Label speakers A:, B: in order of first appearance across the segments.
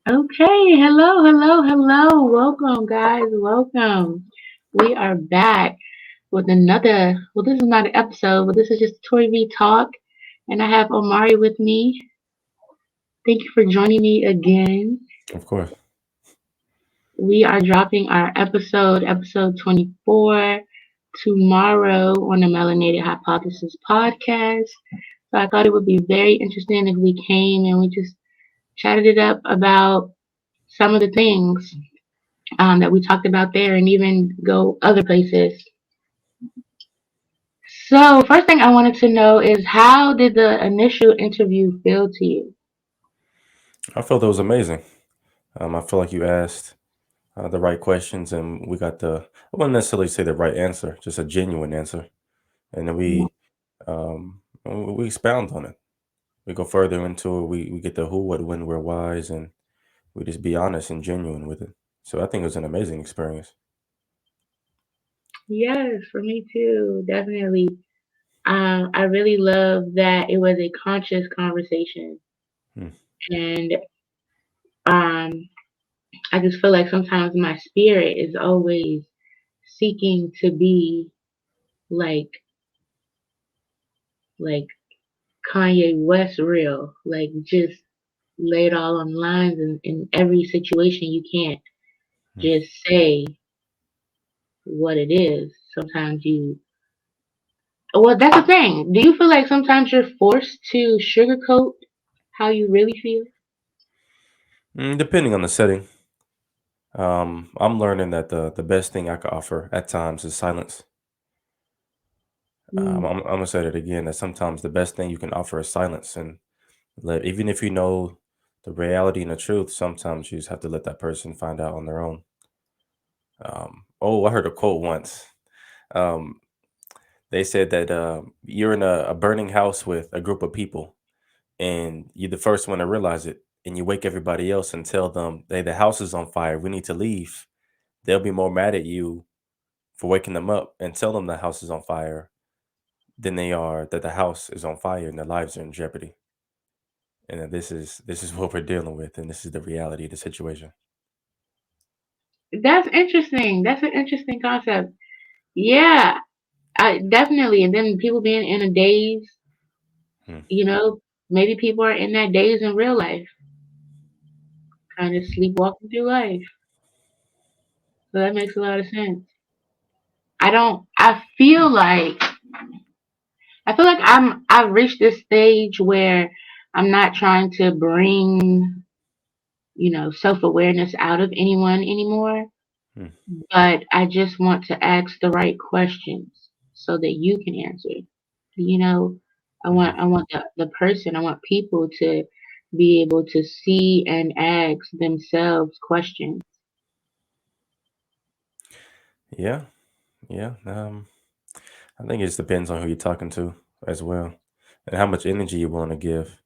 A: Okay, hello. Welcome, guys. Welcome. We are back with another. Well, this is not an episode, but this is just ToriV talk, and I have Omari with me. Thank you for joining me again.
B: Of course.
A: We are dropping our episode 24, tomorrow on the Melanated Hypothesis podcast. So I thought it would be very interesting if we came and we just chatted it up about some of the things that we talked about there and even go other places. So, first thing I wanted to know is how did the initial interview feel to you?
B: I felt it was amazing. I feel like you asked the right questions and we got I wouldn't necessarily say the right answer, just a genuine answer. And then we expound on it. We go further into it. We get the who, what, when, where, whys, and we just be honest and genuine with it. So I think it was an amazing experience.
A: Yes, for me too, definitely. I really love that it was a conscious conversation,
B: Hmm.
A: and um, I just feel like sometimes my spirit is always seeking to be like like Kanye West real, like just lay it all on lines in every situation. You can't
B: Hmm.
A: just say what it is. Sometimes you, well, that's the thing. Do you feel like sometimes you're forced to sugarcoat how you really feel?
B: Depending on the setting, I'm learning that the best thing I could offer at times is silence.
A: Mm,
B: I'm gonna say that again. That sometimes the best thing you can offer is silence, and even if you know the reality and the truth, sometimes you just have to let that person find out on their own. I heard a quote once. Um, they said that you're in a burning house with a group of people, and you're the first one to realize it, and you wake everybody else and tell them, "Hey, the house is on fire. We need to leave." They'll be more mad at you for waking them up and tell them the house is on fire than they are that the house is on fire and their lives are in jeopardy. And that this is what we're dealing with, and this is the reality of the situation.
A: that's interesting. That's an interesting concept. Yeah, I definitely. And then people being in a daze,
B: Hmm.
A: maybe people are in that daze in real life, kind of sleepwalking through life. So that makes a lot of sense. I don't. I feel like I've reached this stage where I'm not trying to bring, self awareness out of anyone anymore,
B: Hmm.
A: but I just want to ask the right questions so that you can answer. You know, I
B: Hmm.
A: want I want the person, I want people to be able to see and ask themselves questions.
B: Yeah, yeah. I think it just depends on who you're talking to as well, and how much energy you're willing to give.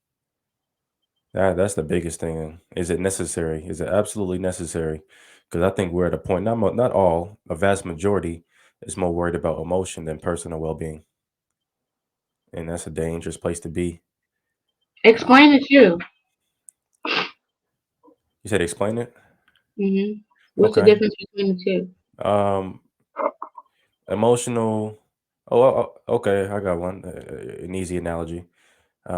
B: That's the biggest thing. Is it necessary? Is it absolutely necessary? Because I think we're at a point. Not all, a vast majority is more worried about emotion than personal well being, and that's a dangerous place to be. Uh,
A: Explain it too.
B: you said explain it.
A: What's the
B: Okay.
A: difference between the two?
B: Um, Emotional. Okay. I got one. An easy analogy.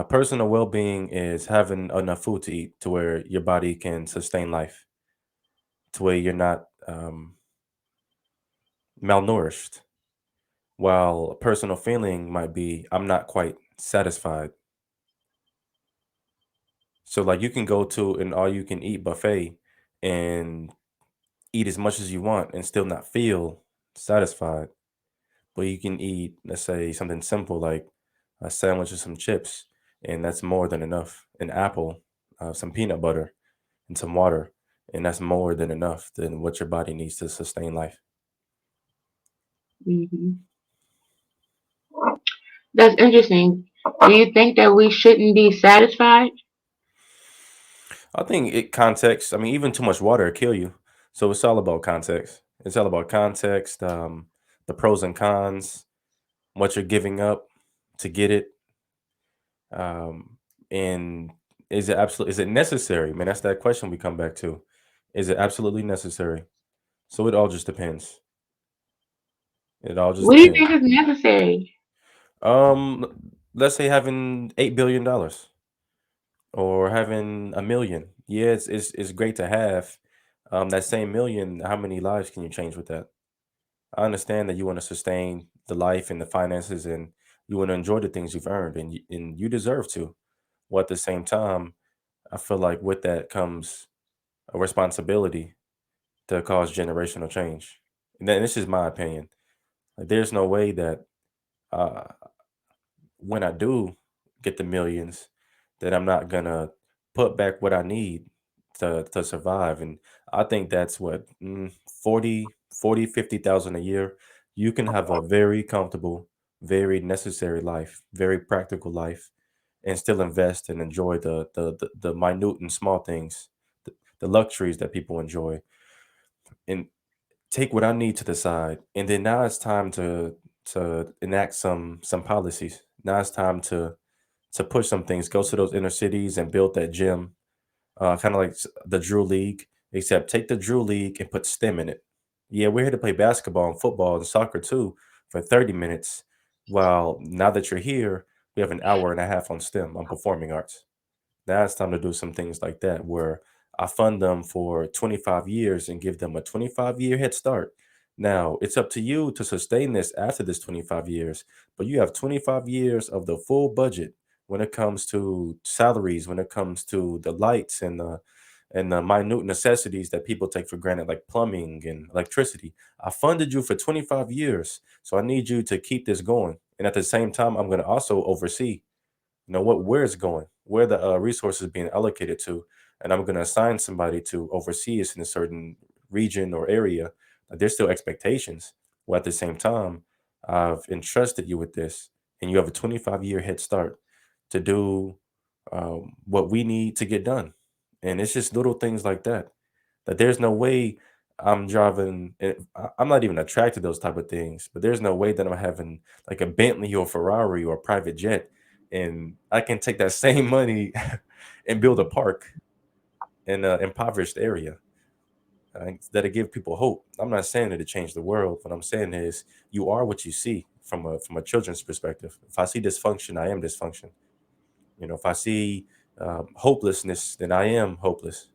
B: Personal well being is having enough food to eat to where your body can sustain life, to where you're not malnourished. While a personal feeling might be, I'm not quite satisfied. So, like, you can go to an all you can eat buffet and eat as much as you want and still not feel satisfied. But you can eat, let's say, something simple like a sandwich or some chips, and that's more than enough. An apple, some peanut butter, and some water, and that's more than enough than what your body needs to sustain life.
A: hmm That's interesting. Do you think that we shouldn't be satisfied?
B: I think it context. I mean, even too much water will kill you. So it's all about context. It's all about context, the pros and cons, what you're giving up to get it, um, and Is it necessary? Man, that's that question we come back to. Is it absolutely necessary? So it all just depends. It all just
A: What do you
B: depends.
A: think is necessary?
B: Um, let's say having $8 billion or having a million. Yeah, it's great to have. That same million, how many lives can you change with that? I understand that you want to sustain the life and the finances, and you want to enjoy the things you've earned, and you deserve to. Well, at the same time, I feel like with that comes a responsibility to cause generational change. And then this is my opinion. Like, there's no way that uh, when I do get the millions, that I'm not gonna put back what I need to survive. And I think that's what 50,000 a year. You can have a very comfortable, very necessary life, very practical life, and still invest and enjoy the minute and small things, the luxuries that people enjoy, and take what I need to the side. And then now it's time to enact some policies. Now it's time to push some things, go to those inner cities and build that gym, kind of like the Drew League, except take the Drew League and put STEM in it. Yeah, we're here to play basketball and football and soccer too for 30 minutes. While now that you're here, we have an hour and a half on STEM, on performing arts. Now it's time to do some things like that where I fund them for 25 years and give them a 25-year head start. Now, it's up to you to sustain this after this 25 years, but you have 25 years of the full budget when it comes to salaries, when it comes to the lights and the minute necessities that people take for granted, like plumbing and electricity. I funded you for 25 years, so I need you to keep this going. And at the same time, I'm going to also oversee where it's going, where the resources being allocated to, and I'm going to assign somebody to oversee us in a certain region or area. There's still expectations. While at the same time, I've entrusted you with this, and you have a 25-year head start to do what we need to get done. And it's just little things like that. That there's no way I'm driving. I'm not even attracted to those type of things. But there's no way that I'm having like a Bentley or Ferrari or a private jet, and I can take that same money and build a park in an impoverished area that'll give people hope. I'm not saying that to change the world. What I'm saying is you are what you see from a children's perspective. If I see dysfunction, I am dysfunction. If I see hopelessness, then I am hopeless.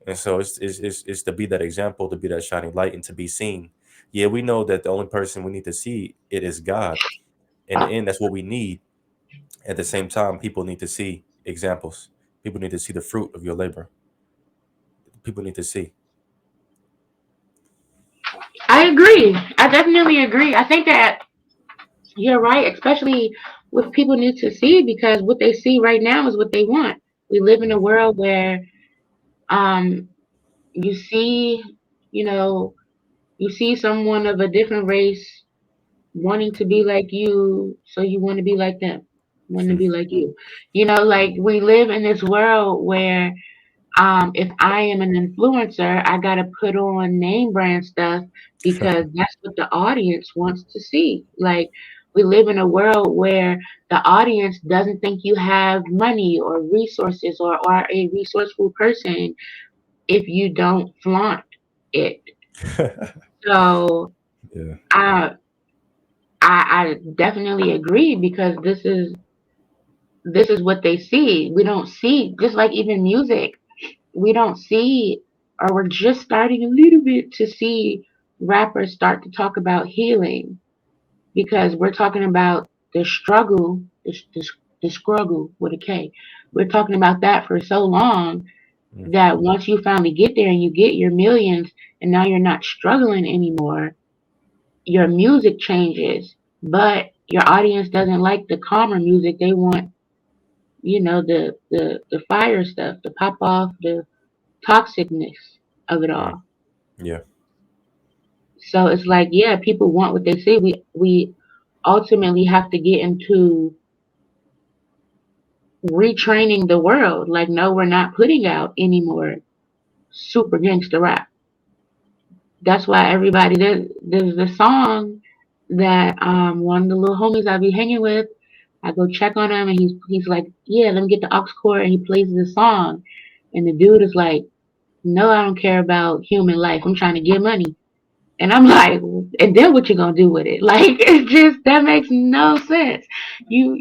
B: And so it's to be that example, to be that shining light, and to be seen. Yeah, we know that the only person we need to see it is God. In the end, that's what we need. At the same time, people need to see examples. People need to see the fruit of your labor. People need to see.
A: I agree. I definitely agree. I think that you're right, especially with people need to see because what they see right now is what they want. We live in a world where um you see, you know, you see someone of a different race wanting to be like you, so you want to be like them, wanting to be like you. Like we live in this world where if I am an influencer, I gotta put on name brand stuff because that's what the audience wants to see. Like we live in a world where the audience doesn't think you have money or resources or are a resourceful person if you don't flaunt it. So
B: Yeah.
A: I I definitely agree because this is what they see. We don't see just like even music. We don't see, or we're just starting a little bit to see rappers start to talk about healing because we're talking about the struggle, the struggle with a K. We're talking about that for so long
B: Mm,
A: that once you finally get there and you get your millions and now you're not struggling anymore, your music changes, but your audience doesn't like the calmer music. They want, the fire stuff, the pop off, the toxicness of it
B: mm,
A: all.
B: yeah.
A: So it's like, yeah, people want what they see. We ultimately have to get into retraining the world. Like, no, we're not putting out any more super gangster rap. That's why everybody there's the song that one of the little homies I be hanging with. I go check on him, and he's like, yeah, let me get the aux cord, and he plays the song, and the dude is like, no, I don't care about human life. I'm trying to get money. And I'm like, and then what you gonna do with it? Like, it's just that makes no sense. You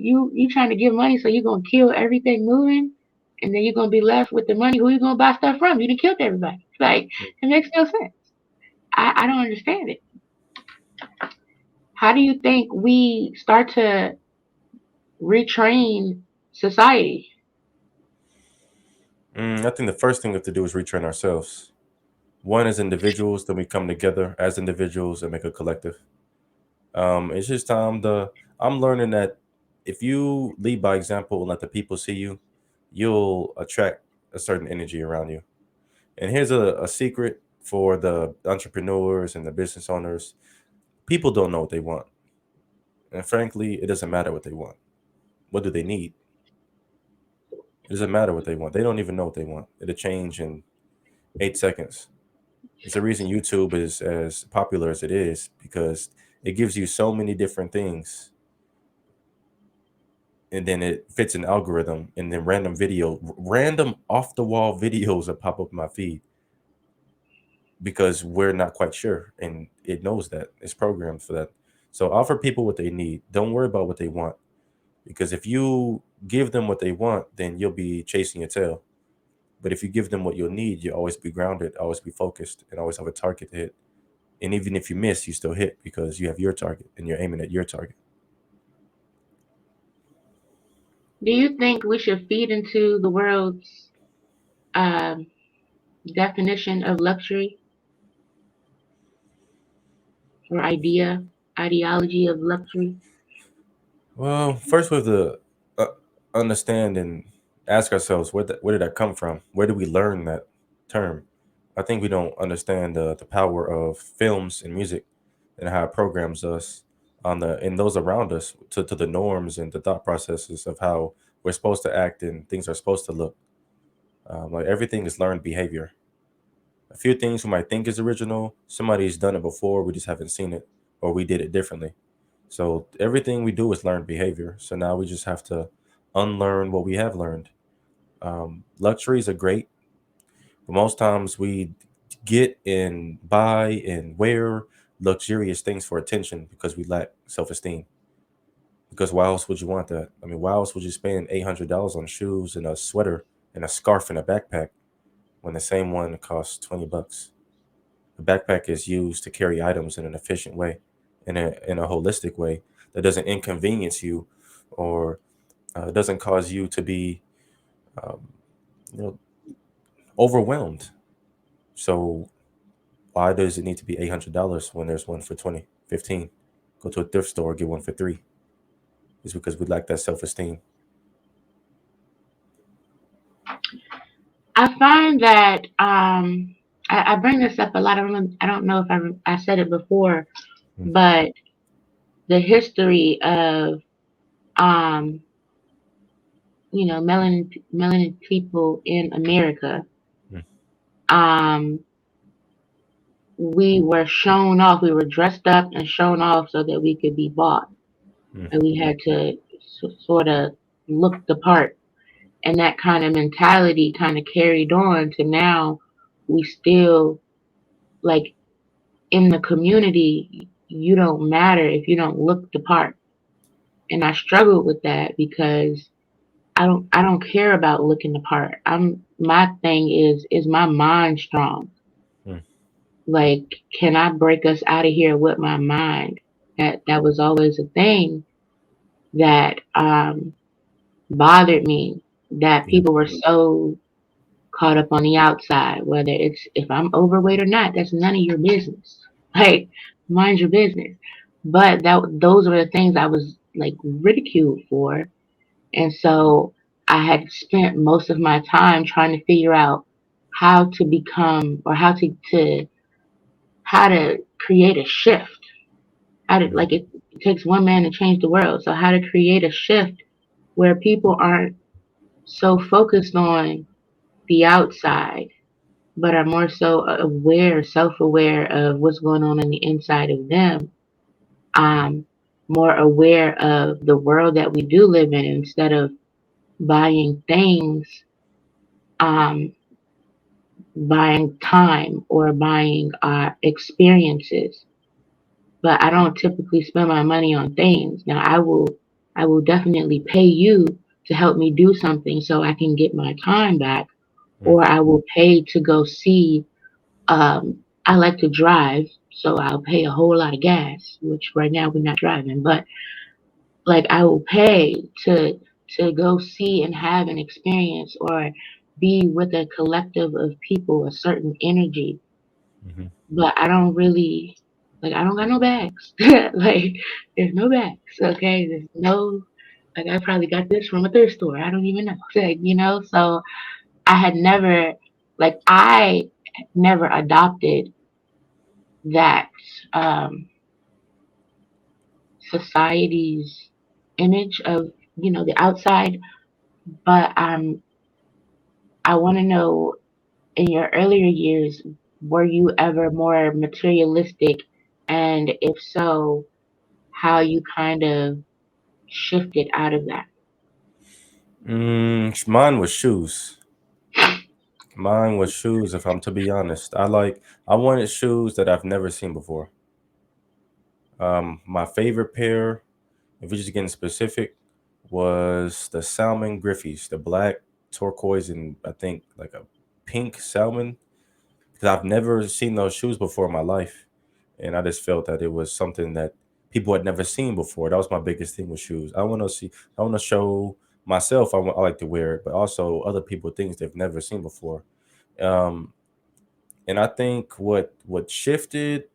A: trying to get money, so you gonna kill everything moving, and then you're gonna be left with the money. Who you gonna buy stuff from? You done killed everybody. Like, it makes no sense. I don't understand it. How do you think we start to retrain society?
B: I think the first thing we have to do is retrain ourselves. One as individuals, then we come together as individuals and make a collective. It's just time to. I'm learning that if you lead by example and let the people see you, you'll attract a certain energy around you. And here's a secret for the entrepreneurs and the business owners: people don't know what they want, and frankly, it doesn't matter what they want. What do they need? It doesn't matter what they want. They don't even know what they want. It'll change in 8 seconds. It's the reason YouTube is as popular as it is because it gives you so many different things, and then it fits an algorithm, and then random off the wall videos that pop up in my feed because we're not quite sure, and it knows that it's programmed for that. So offer people what they need. Don't worry about what they want, because if you give them what they want, then you'll be chasing your tail. But if you give them what you'll need, you always be grounded, always be focused, and always have a target to hit. And even if you miss, you still hit because you have your target and you're aiming at your target.
A: Do you think we should feed into the world's um, definition of luxury or ideology of luxury?
B: Well, first we have to uh, understand and ask ourselves where did that come from? Where did we learn that term? I think we don't understand the power of films and music and how it programs us on the and those around us to the norms and the thought processes of how we're supposed to act and things are supposed to look. Like everything is learned behavior. A few things we might think is original, somebody's done it before, we just haven't seen it, or we did it differently. So everything we do is learned behavior. So now we just have to unlearn what we have learned. Luxuries are great, but most times we get and buy and wear luxurious things for attention because we lack self esteem. Because why else would you want that? I mean, why else would you spend $800 on shoes and a sweater and a scarf and a backpack when the same one costs $20? The backpack is used to carry items in an efficient way, in a holistic way that doesn't inconvenience you, or doesn't cause you to be, um, you know, overwhelmed. So why does it need to be $800 when there's one for 20, 15? Go to a thrift store, get one for three. It's because we lack that self esteem.
A: I find that I bring this up a lot. I don't know if I said it before,
B: Mm,
A: but the history of um, melanin people in America.
B: mm,
A: Um, we were shown off. We were dressed up and shown off so that we could be bought,
B: mm,
A: and we had to sort of look the part. And that kind of mentality kind of carried on to now. We still like in the community. You don't matter if you don't look the part. And I struggled with that because I don't care about looking the part. My thing is my mind strong?
B: mm,
A: Like, can I break us out of here with my mind? That was always a thing that bothered me. That
B: yeah.
A: people were so caught up on the outside, whether it's if I'm overweight or not, that's none of your business. Like, mind your business. But those were the things I was like ridiculed for. And so I had spent most of my time trying to figure out how to become or how to create a shift. How to
B: Mm,
A: like it takes one man to change the world. So how to create a shift where people aren't so focused on the outside, but are more so aware, self-aware of what's going on the inside of them. Um, more aware of the world that we do live in instead of buying things, um, buying time or buying experiences. But I don't typically spend my money on things. Now I will definitely pay you to help me do something so I can get my time back,
B: Mm,
A: or I will pay to go see. I like to drive, so I'll pay a whole lot of gas, which right now we're not driving, but like I will pay to go see and have an experience or be with a collective of people, a certain energy.
B: mhm.
A: But I don't really like I don't got no bags. Like there's no bags, okay? There's no like I probably got this from a thrift store. I don't even know. Like, so I had never like I never adopted that um society's image of, the outside, but I want to know, in your earlier years, were you ever more materialistic, and if so, how you kind of shifted out of that?
B: Mine was shoes. Mine was shoes. If I'm to be honest, I wanted shoes that I've never seen before. My favorite pair, if we're just getting specific, was the salmon Griffies, the black turquoise and I think like a pink salmon. Because I've never seen those shoes before in my life, and I just felt that it was something that people had never seen before. That was my biggest thing with shoes. I want to show myself. I like to wear it, but also other people things they've never seen before. Um, and I think what shifted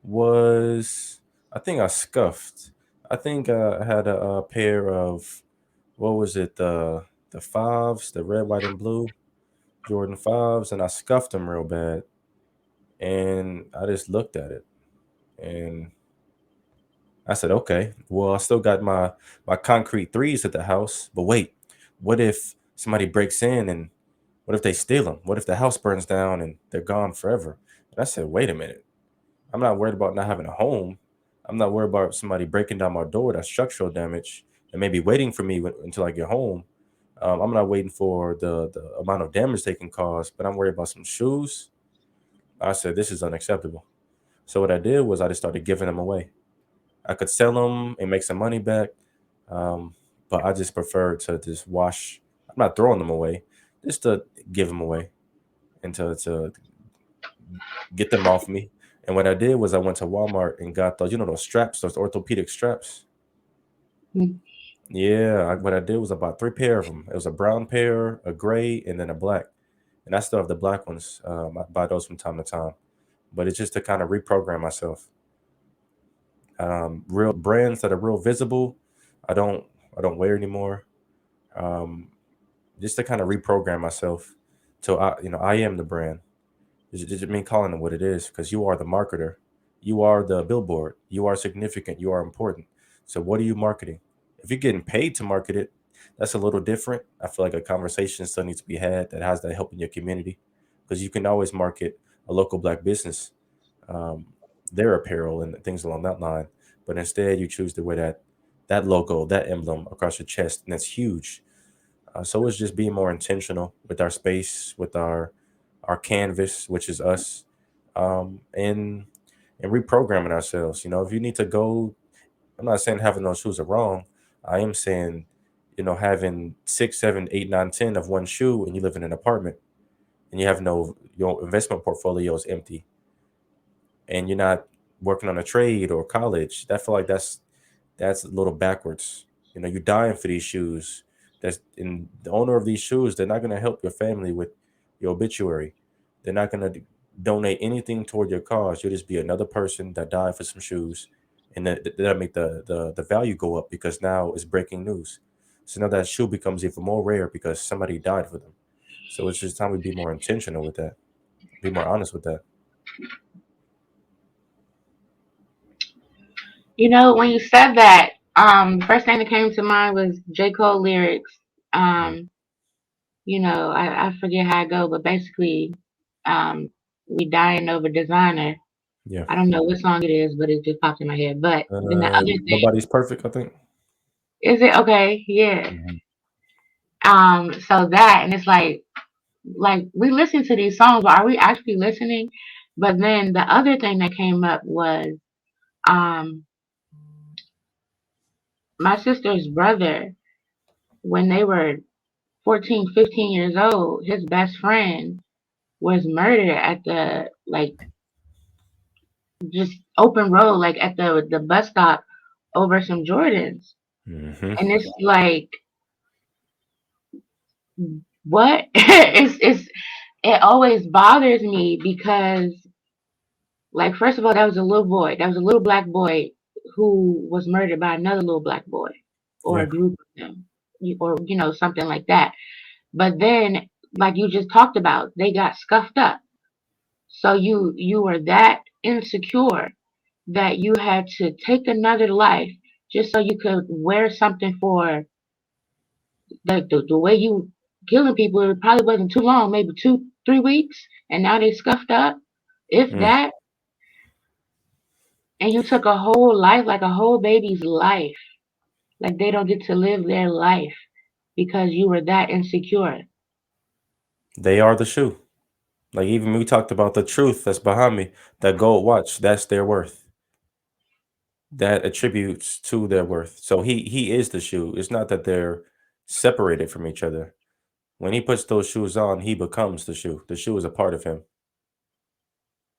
B: was I think I scuffed. I think I had a pair of what was it the fives, the red, white, and blue Jordan fives, and I scuffed them real bad. And I just looked at it and I said, okay, well, I still got my concrete threes at the house, but wait, what if somebody breaks in and what if they steal them? What if the house burns down and they're gone forever? And I said, wait a minute. I'm not worried about not having a home. I'm not worried about somebody breaking down my door. That's structural damage and maybe waiting for me until I get home. I'm not waiting for the amount of damage they can cause, but I'm worried about some shoes. I said, this is unacceptable. So what I did was I just started giving them away. I could sell them and make some money back, um, but I just prefer to just wash. I'm not throwing them away, just to give them away and to get them off me. And what I did was I went to Walmart and got those, those straps, those orthopedic straps.
A: Mm.
B: Yeah, what I did was I bought three pair of them. It was a brown pair, a gray, and then a black. And I still have the black ones. I buy those from time to time, but it's just to kind of reprogram myself. Real brands that are real visible, I don't I don't wear anymore. Um, just to kind of reprogram myself to I am the brand. Does it mean calling it what it is? Because you are the marketer, you are the billboard, you are significant, you are important. So what are you marketing? If you're getting paid to market it, that's a little different. I feel like a conversation still needs to be had that has that help in your community, because you can always market a local black business, um, their apparel and things along that line. But instead, you choose to wear that logo, that emblem across your chest, and that's huge. So it's just being more intentional with our space, with our canvas, which is us, and reprogramming ourselves. If you need to go, I'm not saying having those shoes are wrong. I am saying, having six, seven, eight, nine, 10 of one shoe, and you live in an apartment, and you have no your investment portfolio is empty, and you're not working on a trade or college. I feel like that's a little backwards. You're dying for these shoes. That's in the owner of these shoes. They're not going to help your family with your obituary. They're not going to donate anything toward your cause. You'll just be another person that died for some shoes, and that'll make the value go up because now it's breaking news. So now that shoe becomes even more rare because somebody died for them. So it's just time we be more intentional with that. Be more honest with that.
A: When you said that, the first thing that came to mind was J. Cole lyrics.
B: Mm,
A: Um, I forget how I go, but basically, we dying over designer.
B: Yeah.
A: I don't know what song it is, but it just popped in my head. But then the other thing
B: Nobody's perfect, I think.
A: is it okay? Yeah.
B: Mhm.
A: So that and it's like we listen to these songs, but are we actually listening? But then the other thing that came up was um my sister's brother, when they were 14, 15 years old, his best friend was murdered at the like just open road, like at the bus stop over some Jordans.
B: Mhm.
A: And it's like what? It always bothers me because like first of all that was a little boy. That was a little black boy who was murdered by another little black boy or
B: Yeah.
A: a group of them. Or something like that. But then like you just talked about, they got scuffed up. So you were that insecure that you had to take another life just so you could wear something for the way you killing people. It probably wasn't too long, maybe 2 3 weeks, and now they scuffed up, if
B: Mm.
A: that. And you took a whole life, like a whole baby's life, like they don't get to live their life because you were that insecure.
B: They are the shoe. Like even we talked about the truth that's behind me. That gold watch, that's their worth. That attributes to their worth. So he is the shoe. It's not that they're separated from each other. When he puts those shoes on, he becomes the shoe. The shoe is a part of him.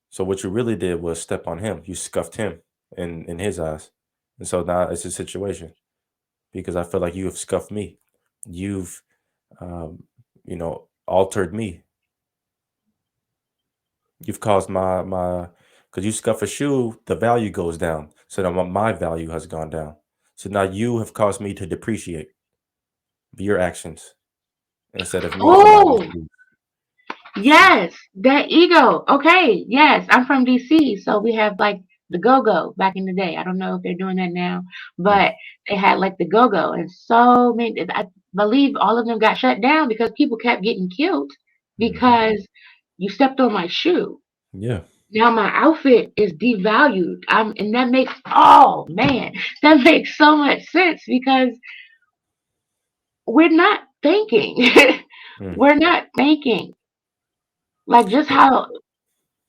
B: So what you really did was step on him. You scuffed him in his eyes. And so now it's a situation because I feel like you have scuffed me. You've um, altered me. You've caused my because you scuff a shoe, the value goes down. So now my value has gone down. So now you have caused me to depreciate your actions instead of me allowing you
A: Oh,
B: to do.
A: yes, that ego. Okay, yes, I'm from DC, so we have like the go-go back in the day. I don't know if they're doing that now,
B: Mm,
A: but they had like the go-go, and so many. I believe all of them got shut down because people kept getting killed
B: mhm.
A: because you stepped on my shoe.
B: Yeah,
A: Now my outfit is devalued. And that makes oh man, that makes so much sense because we're not thinking.
B: mm.
A: We're not thinking like just
B: Yeah.
A: how.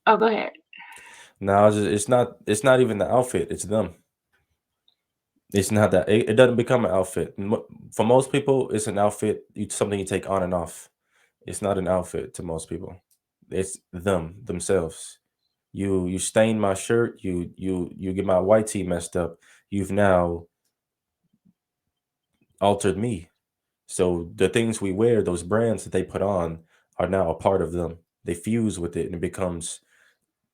A: Oh, go ahead.
B: No, it's not even the outfit, it's them. It's not that it doesn't become an outfit. For most people, it's an outfit, something you take on and off. It's not an outfit to most people. It's themselves. You stain my shirt, you get my white tee messed up. You've now altered me. So the things we wear, those brands that they put on, are now a part of them. They fuse with it, and it becomes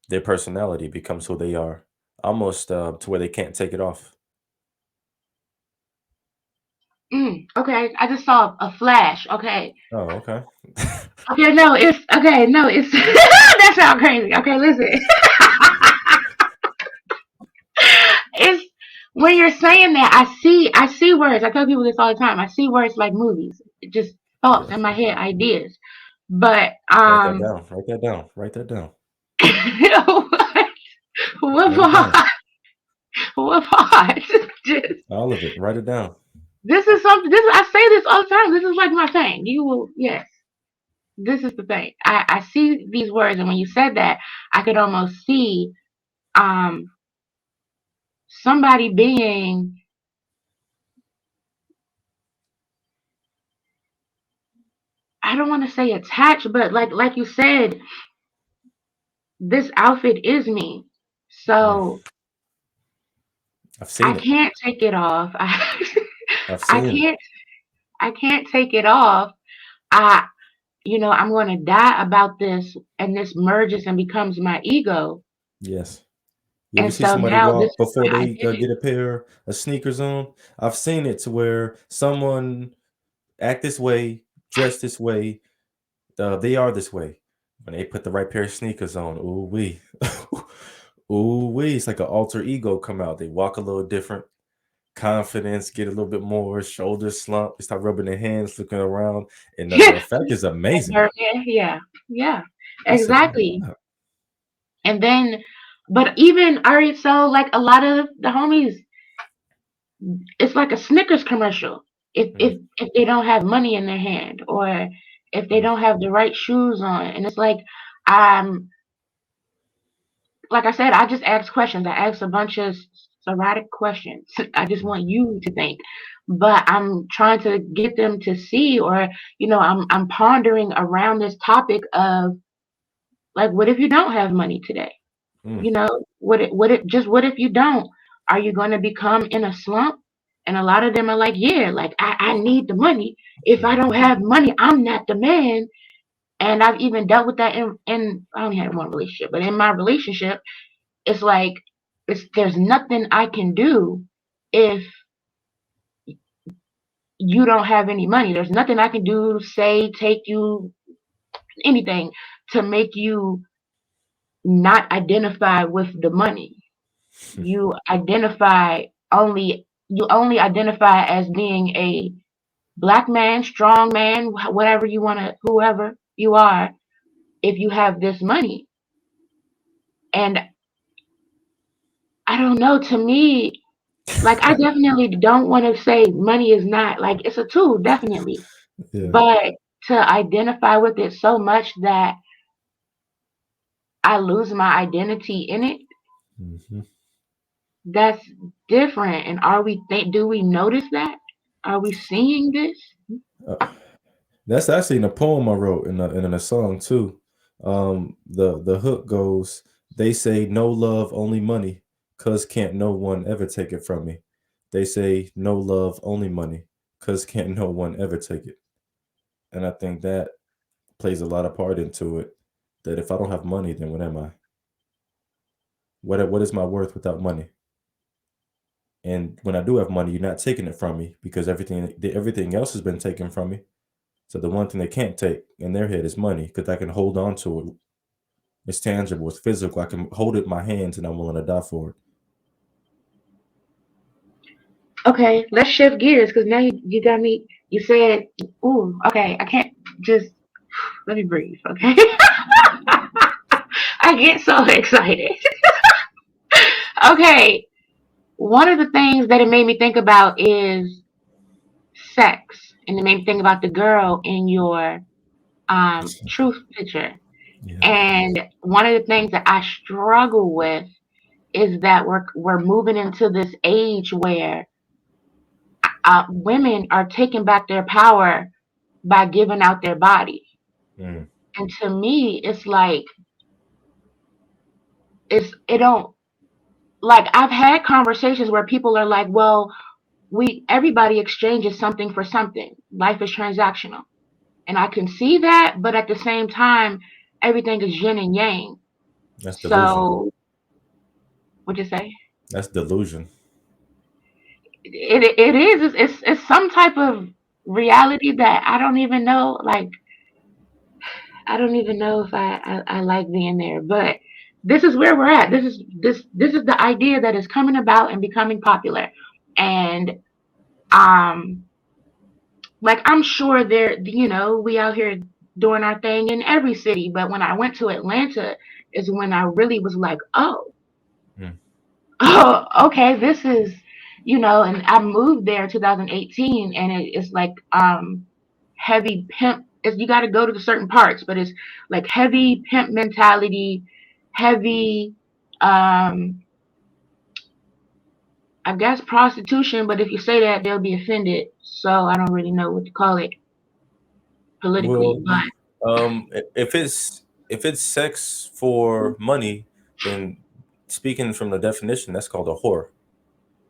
B: their personality, becomes who they are, almost to where they can't take it off.
A: Okay, I just saw a flash. Okay.
B: Oh, okay.
A: Okay, no, it's okay, no, it's that sounds crazy. Okay, listen. It's when you're saying that I see words. I tell people this all the time. I see words like movies. Just thoughts
B: Yeah.
A: in my head, ideas. But
B: Write that down. Write that down. Write that down.
A: what
B: Write it down.
A: part? What part? Just
B: All of it. Write it down.
A: this is something this I say this all the time. This is like my thing. You will yes. This is the thing. I see these words and when you said that, I could almost see um somebody being I don't want to say attached, but like you said, this outfit is me.
B: Mm.
A: So
B: I've
A: I
B: seen it.
A: can't take it off.
B: I've
A: I
B: seen it.
A: can't I can't take it off. I I'm gonna die about this and this merges and becomes my ego.
B: Yes. You ever
A: And
B: see
A: so
B: somebody
A: now this
B: walk
A: is
B: before
A: my
B: they
A: identity.
B: get a pair of sneakers on? I've seen it to where someone act this way, dress this way, they are this way. When they put the right pair of sneakers on, ooh wee, ooh wee, it's like an alter ego come out. They walk a little different, confidence get a little bit more, shoulders slump. They start rubbing their hands, looking around, and the effect is amazing.
A: Yeah, yeah, yeah,
B: I said, oh my
A: exactly.
B: god,
A: And then But even alright, so like a lot of the homies, it's like a Snickers commercial.
B: Mm,
A: If they don't have money in their hand, or if they
B: mm,
A: don't have the right shoes on, and it's um like I said, I just ask questions. I ask a bunch of sporadic questions. I just want
B: mm,
A: you to think, but I'm trying to get them to see, or I'm pondering around this topic of like, what if you don't have money today?
B: mm,
A: What if you don't? Are you going to become in a slump? And a lot of them are like, yeah, like I need the money. If I don't
B: mhm,
A: have money, I'm not the man. And I've even dealt with that in I only had one relationship, but in my relationship, it's like there's nothing I can do if you don't have any money. There's nothing I can do, say, take you, anything to make you not identify with the money. You only identify as being a black man, strong man, whatever you want to, whoever you are, if you have this money. And I don't know, to me, like, I definitely don't want to say money is not, like, it's a tool, definitely.
B: yeah.
A: But to identify with it so much that I lose my identity in it,
B: Mhm.
A: that's different. And do we notice that? Are we seeing this?
B: Uh, that's actually in a poem I wrote in a song too. The hook goes, "They say no love, only money, 'cause can't no one ever take it from me. They say no love, only money, 'cause can't no one ever take it." And I think that plays a lot of part into it. That if I don't have money, then what am I? What is my worth without money? And when I do have money, you're not taking it from me because everything else has been taken from me. So the one thing they can't take in their head is money because I can hold on to it. It's tangible. It's physical. I can hold it in my hands, and I'm willing to die for it.
A: Okay, let's shift gears because now you got me. You said, "Ooh, okay, I can't just let me breathe." Okay, I get so excited. Okay, one of the things that it made me think about is sex, and it made me think about the girl in your truth picture.
B: Yeah.
A: And one of the things that I struggle with is that we're moving into this age where women are taking back their power by giving out their body.
B: Mm.
A: And to me, it's like it don't, like, I've had conversations where people are like, well, we everybody exchanges something for something. Life is transactional. And I can see that, but at the same time, everything is yin and yang.
B: That's delusion.
A: So, what'd you say?
B: That's delusion.
A: It is. It's some type of reality that I don't even know. Like, I don't even know if I like being there. But this is where we're at. This is the idea that is coming about and becoming popular. And um, like, I'm sure we out here doing our thing in every city. But when I went to Atlanta, is when I really was like, oh,
B: Mm.
A: oh, okay, this is, and I moved there in 2018, and it's like heavy pimp. You got to go to the certain parts, but it's like heavy pimp mentality, heavy, um, I guess prostitution. But if you say that, they'll be offended. So I don't really know what to call it politically,
B: Well,
A: but
B: if it's sex for money, then speaking from the definition, that's called a whore.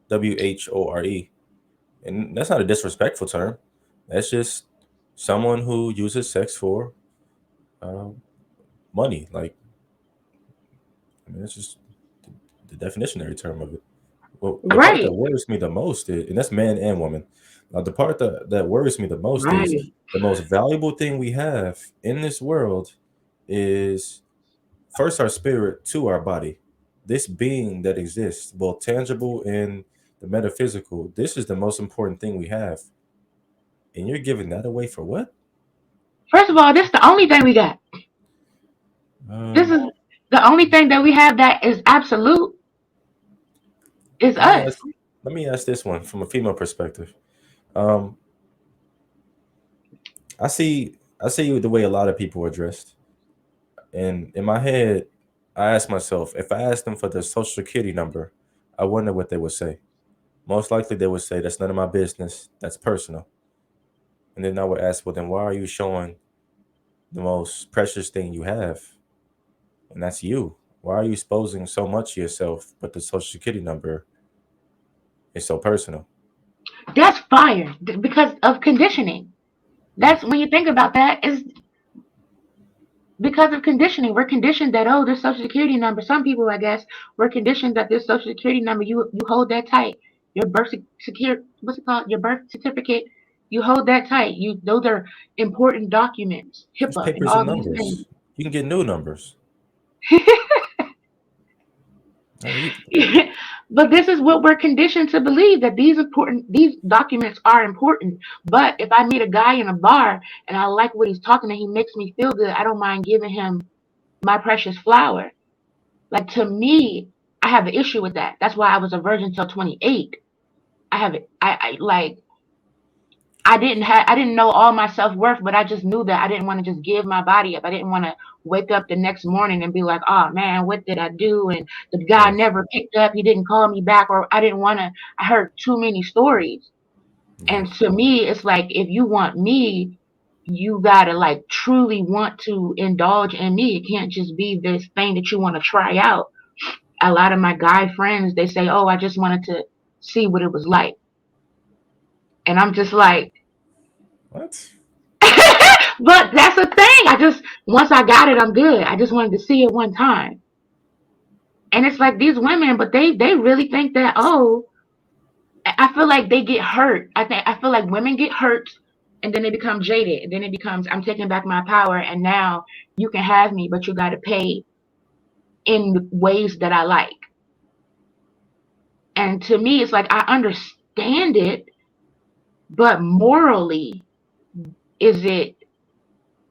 B: WHORE. And that's not a disrespectful term. That's just someone who uses sex for um, money. Like, I mean, that's just the definitionary term of it. Well, the part that
A: right,
B: worries me the most is, and that's man and woman. The part that worries me the most is
A: right.
B: the most valuable thing we have in this world is first our spirit, to our body. This being that exists, both tangible and the metaphysical, this is the most important thing we have. And you're giving that away for what?
A: First of all, this is the only thing we got. This is
B: Um,
A: The only thing that we have that is absolute is
B: Let me
A: us.
B: ask. Let me ask this one from a female perspective. Um, I see. I see the way a lot of people are dressed, and in my head, I ask myself, if I asked them for their social security number, I wonder what they would say. Most likely, they would say, "That's none of my business. That's personal." And then I would ask, "Well, then why are you showing the most precious thing you have, and that's you? Why are you exposing so much of yourself, but the social security number is so personal?"
A: That's fire because of conditioning.
B: Mm.
A: That's when you think about that is because of conditioning. We're conditioned that oh, this social security number. Some people, I guess, were conditioned that this social security number you hold that tight. Your birth secure what's it called? Your birth certificate. You hold that tight. You those are important documents.
B: It's
A: HIPAA and
B: papers and
A: all these things.
B: numbers. You can get new numbers. I mean,
A: But this is what we're conditioned to believe that these documents are important. But if I meet a guy in a bar and I like what he's talking and he makes me feel good, I don't mind giving him my precious flower. Like to me, I have an issue with that. That's why I was a virgin till 28. I have it. I like I didn't know all my self worth, but I just knew that I didn't want to just give my body up. I didn't want to wake up the next morning and be like, oh man, what did I do? And the guy
B: yeah,
A: never picked up. He didn't call me back, or I didn't want to. I heard too many stories,
B: yeah.
A: and to me, it's like if you want me, you gotta like truly want to indulge in me. It can't just be this thing that you want to try out. A lot of my guy friends, they say, oh, I just wanted to see what it was like, and I'm just like.
B: What?
A: But that's the thing. I just once I got it, I'm good. I just wanted to see it one time. And it's like these women, but they really think that oh, I feel like they get hurt. I feel like women get hurt and then they become jaded. And then it becomes I'm taking back my power and now you can have me, but you got to pay in ways that I like. And to me it's like I understand it, but morally is it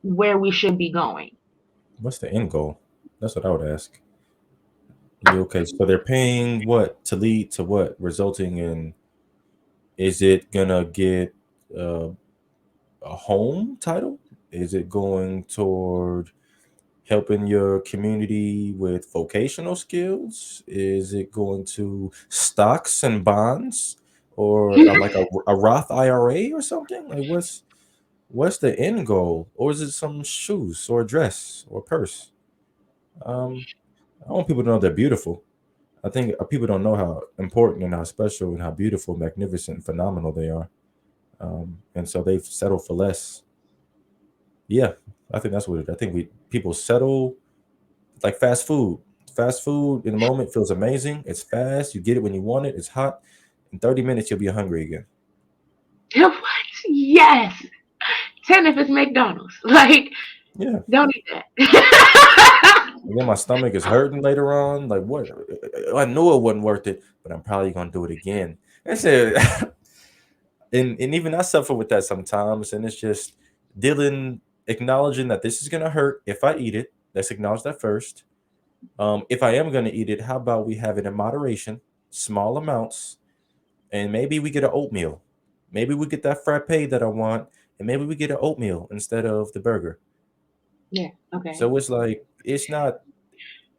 A: where we should be going?
B: What's the end goal? That's what I would ask. You okay? So they're paying what to lead to what, resulting in, is it gonna get uh, a home title? Is it going toward helping your community with vocational skills? Is it going to stocks and bonds, or like a Roth IRA or something? Like what's the end goal, or is it some shoes or a dress or a purse? Um, I want people to know they're beautiful. I think people don't know how important and how special and how beautiful, magnificent, and phenomenal they are. And so they've settled for less. Yeah, I think that's what it. I think we people settle like fast food. Fast food in the moment feels amazing. It's fast. You get it when you want it. It's hot. In 30 minutes, you'll be hungry again.
A: What? Yes. 10 if it's McDonald's. Like,
B: Yeah.
A: don't eat that.
B: And then my stomach is hurting later on. Like, what? I knew it wasn't worth it, but I'm probably going to do it again. That's it. And even I suffer with that sometimes. And it's just dealing, acknowledging that this is going to hurt if I eat it. Let's acknowledge that first. If I am going to eat it, how about we have it in moderation, small amounts, and maybe we get an oatmeal. Maybe we get that frappe that I want, and maybe we get an oatmeal instead of the burger.
A: Yeah, okay.
B: So it's like it's not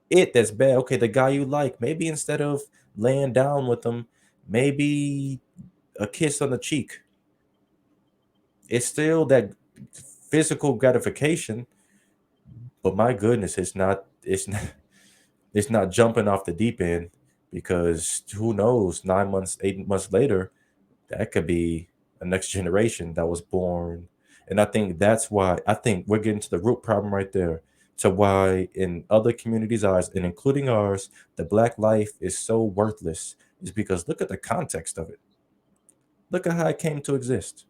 B: it that's bad. Okay, the guy you like, maybe instead of laying down with them, maybe a kiss on the cheek. It's still that physical gratification, but my goodness, it's not it's not jumping off the deep end, because who knows, 9 months, 8 months later, that could be a next generation that was born. And I think that's why I think we're getting to the root problem right there, to why in other communities' eyes, and including ours, the black life is so worthless, is because look at the context of it. Look at how it came to exist,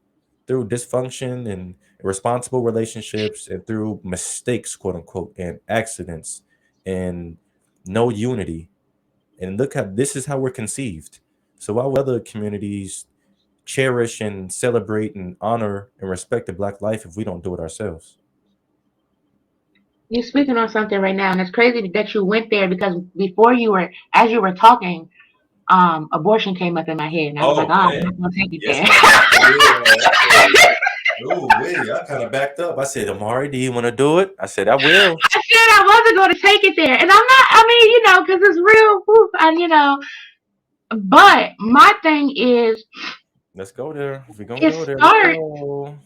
B: through dysfunction and irresponsible relationships, and through mistakes, quote unquote, and accidents, and no unity. And look how this is how we're conceived. So why would other communities cherish and celebrate and honor and respect the black life if we don't do it ourselves?
A: You're speaking on something right now, and it's crazy that you went there because before you were, as you were talking, abortion came up in my head, and I was like,
B: Oh
A: oh, I'm
B: man,
A: not gonna take it
B: yes,
A: there.
B: ma'am. For real. I said, "Ooh, wait!" I kind of backed up. I said, "Amari, do you want to do it?" I said, "I will."
A: I said I wasn't going to take it there, and I'm not. I mean, because it's real, and. But my thing is,
B: Let's go there. If we're gonna
A: it
B: go there, let's
A: starts.
B: go.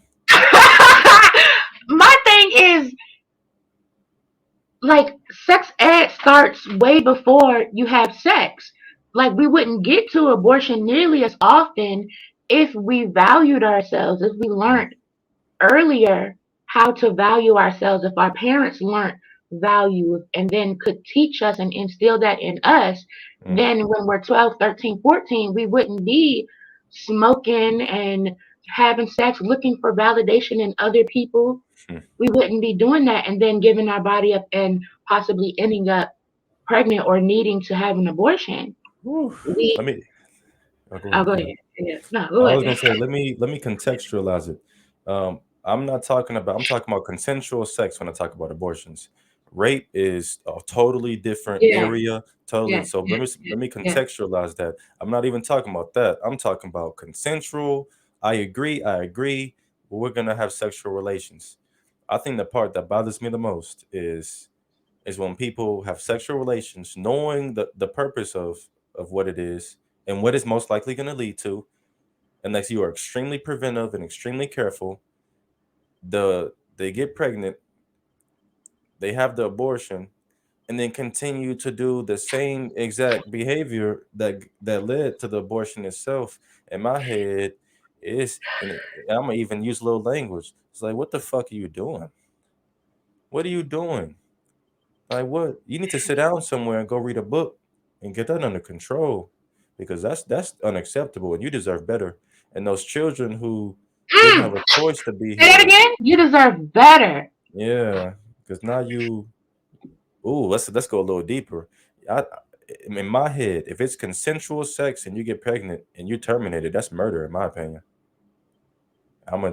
A: My thing is, like, sex ed starts way before you have sex. Like, we wouldn't get to abortion nearly as often if we valued ourselves, if we
B: Mm,
A: learned earlier how to value ourselves, if our parents learned value and then could teach us and instill that in us,
B: mm,
A: then when we're 12, 13, 14, we wouldn't be smoking and having sex, looking for validation in other people.
B: mm.
A: We wouldn't be doing that and then giving our body up and possibly ending up pregnant or needing to have an abortion.
B: Whew.
A: We,
B: Let me. Oh, go
A: I'll
B: ahead.
A: go
B: Go
A: ahead.
B: ahead.
A: Yeah. No, go
B: I was
A: ahead.
B: gonna say, let me contextualize it. I'm not talking about. I'm talking about consensual sex when I talk about abortions. Rape is a totally different
A: Yeah.
B: area. Totally.
A: Yes.
B: So let
A: Yes.
B: me
A: Yes.
B: let me
A: Yes.
B: contextualize that. I'm not even talking about that. I'm talking about consensual. I agree. I agree. We're gonna have sexual relations. I think the part that bothers me the most is when people have sexual relations knowing the purpose of what it is and what it's most likely going to lead to, unless you are extremely preventive and extremely careful. They get pregnant, they have the abortion, and then continue to do the same exact behavior that led to the abortion itself. In my head, I'm gonna even use a little language. It's like, what the fuck are you doing? What are you doing? Like, what? You need to sit down somewhere and go read a book and get that under control, because that's unacceptable and you deserve better. And those children who didn't
A: Mm.
B: have a choice to be
A: Say that
B: here,
A: again. You deserve better.
B: yeah, because now you. Ooh, let's go a little deeper. I, in my head, if it's consensual sex and you get pregnant and you terminate it, that's murder, in my opinion.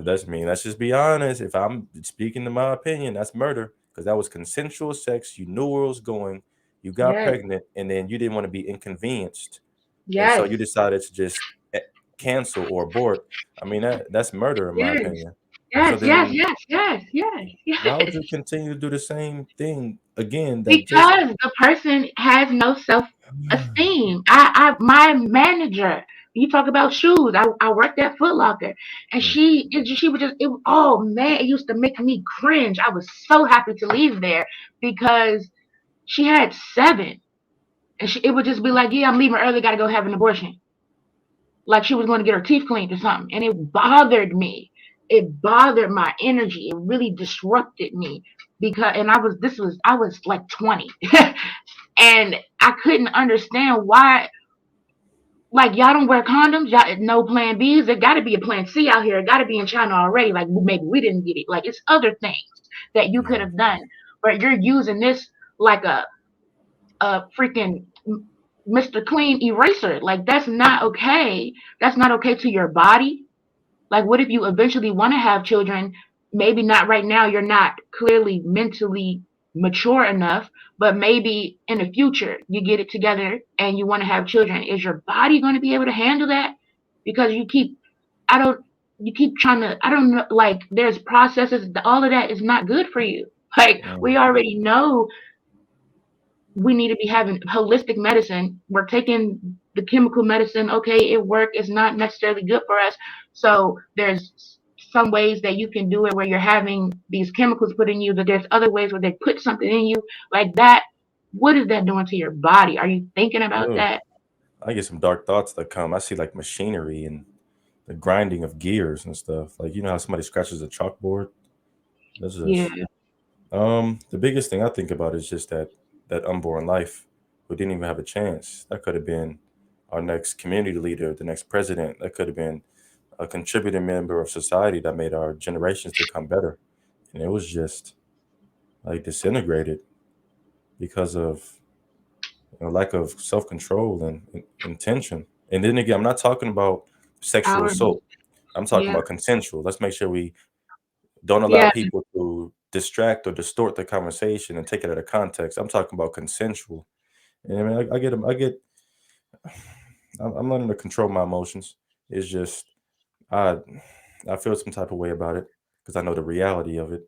B: That's me. Let's just be honest. If I'm speaking to my opinion, that's murder because that was consensual sex. You knew where it was going. You got
A: Yes.
B: pregnant, and then you didn't want to be inconvenienced, and so you
A: Yes.
B: decided to just cancel or abort. I mean, that's murder, in my
A: Yes.
B: opinion. So
A: Yes. Yes.
B: then,
A: Yes. Yes. Yes.
B: how would
A: Yes.
B: you continue to do the same thing again? That just
A: Because the person has no self-esteem. My manager. You talk about shoes. I worked at Foot Locker, and
B: Mm,
A: she would just oh man, it used to make me cringe. I was so happy to leave there because she had seven, and it would just be like, yeah, I'm leaving early. Got to go have an abortion. Like she was going to get her teeth cleaned or something. And it bothered me. It bothered my energy. It really disrupted me because, and I was like 20 and I couldn't understand why, like y'all don't wear condoms. Y'all no plan B's. There got to be a plan C out here. It got to be in China already. Like maybe we didn't get it. Like it's other things that you could
B: yeah.
A: have done, but you're using this like a freaking Mr. Clean eraser. Like that's not okay. That's not okay to your body. Like, what if you eventually want to have children? Maybe not right now, you're not clearly mentally mature enough, but maybe in the future you get it together and you want to have children. Is your body going to be able to handle that? Because I don't, you keep trying to, I don't know, like, there's processes, all of that is not good for you. Like, we
B: Mm,
A: already know we need to be having holistic medicine. We're taking the chemical medicine. Okay, it worked. It's not necessarily good for us. So there's some ways that you can do it where you're having these chemicals put in you, but there's other ways where they put something in you like that. What is that doing to your body? Are you thinking about
B: ugh.
A: that?
B: I get some dark thoughts that come. I see like machinery and the grinding of gears and stuff. Like, you know how somebody scratches a chalkboard? That's
A: Yeah,
B: just the biggest thing I think about is just that unborn life who didn't even have a chance. That could have been our next community leader, the next president. That could have been a contributing member of society that made our generations to come better. And it was just like disintegrated because of lack of self control and intention. And then again, I'm not talking about sexual
A: power.
B: assault. I'm talking
A: Yeah,
B: about consensual. Let's make sure we don't allow
A: yeah,
B: people to distract or distort the conversation and take it out of context. I'm talking about consensual. And I mean, I get, I'm learning to control my emotions. It's just, I, I feel some type of way about it because I know the reality of it.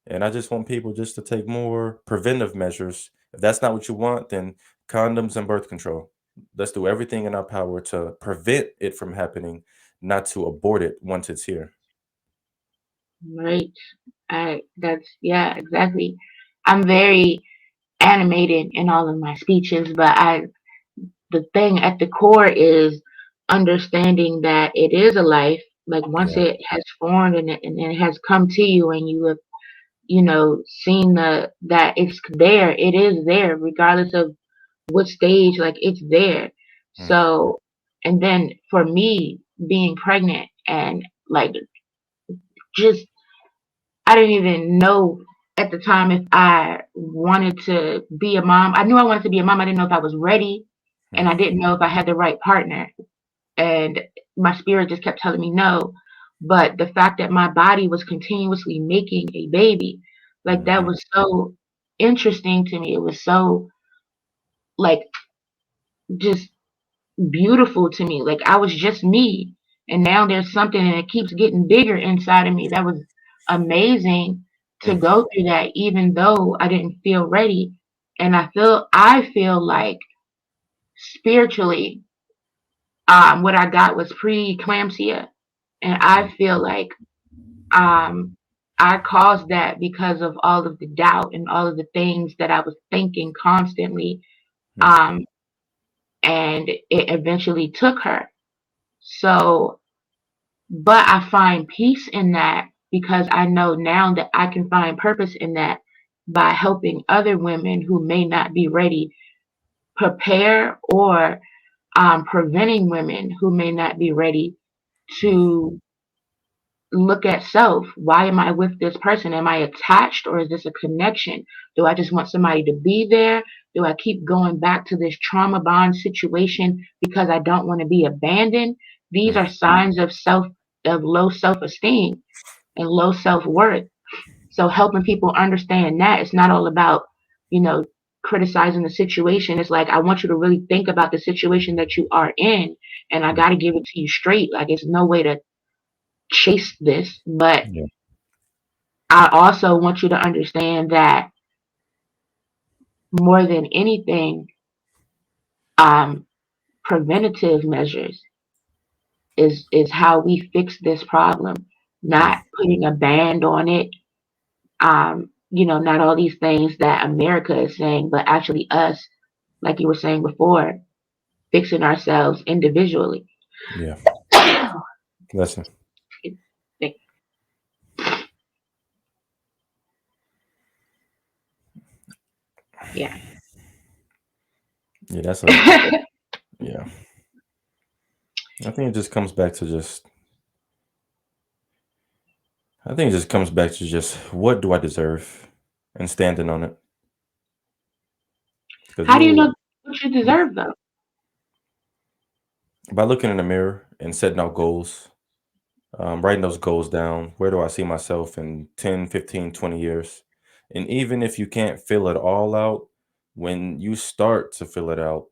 B: And I just want people just to take more preventive measures. If that's not what you want, then condoms and birth control. Let's do everything in our power to prevent it from happening, not to abort it once it's here.
A: Right. That's, yeah, exactly. I'm very animated in all of my speeches, but the thing at the core is understanding that it is a life. Like once
B: Yeah.
A: it has formed and it has come to you and you have, seen that it's there, it is there, regardless of what stage, like it's there.
B: Mm,
A: So, and then for me being pregnant and like just, I didn't even know at the time if I wanted to be a mom. I knew I wanted to be a mom. I didn't know if I was ready, and I
B: mm,
A: didn't know if I had the right partner. And my spirit just kept telling me no. But the fact that my body was continuously making a baby, like that
B: mhm,
A: was so interesting to me. It was so like just beautiful to me. Like I was just me. And now there's something and it keeps getting bigger inside of me. That was amazing to
B: mm,
A: go through that even though I didn't feel ready. And I feel like spiritually, what I got was preeclampsia. And
B: mm,
A: I feel like um I caused that because of all of the doubt and all of the things that I was thinking constantly.
B: mm,
A: Um and it eventually took her. So, but I find peace in that because I know now that I can find purpose in that by helping other women who may not be ready prepare, or preventing women who may not be ready
B: mm,
A: to look at self. Why am I with this person? Am I attached or is this a connection? Do I just want somebody to be there? Do I keep going back to this trauma bond situation because I don't want to be abandoned? These
B: mm,
A: are signs of low self-esteem and low self-worth. So helping people understand that it's not all about, you know, criticizing the situation. It's like I want you to really think about the situation that you are in, and I
B: mm.
A: got to give it to you straight. Like it's no way to chase this, but
B: Yeah.
A: I also want you to understand that more than anything, um, preventative measures is how we fix this problem,
B: Mm,
A: not putting a band on it. Not all these things that America is saying, but actually us, like you were saying before, fixing ourselves individually.
B: yeah. Listen.
A: Yeah.
B: Yeah, that's a yeah. I think it just comes back to just I think it just comes back to just what do I deserve and standing on it. Because
A: How do you
B: you
A: know what you deserve though?
B: by looking in the mirror and setting out goals, writing those goals down, where do I see myself in 10, 15, 20 years? And even if you can't fill it all out, when you start to fill it out,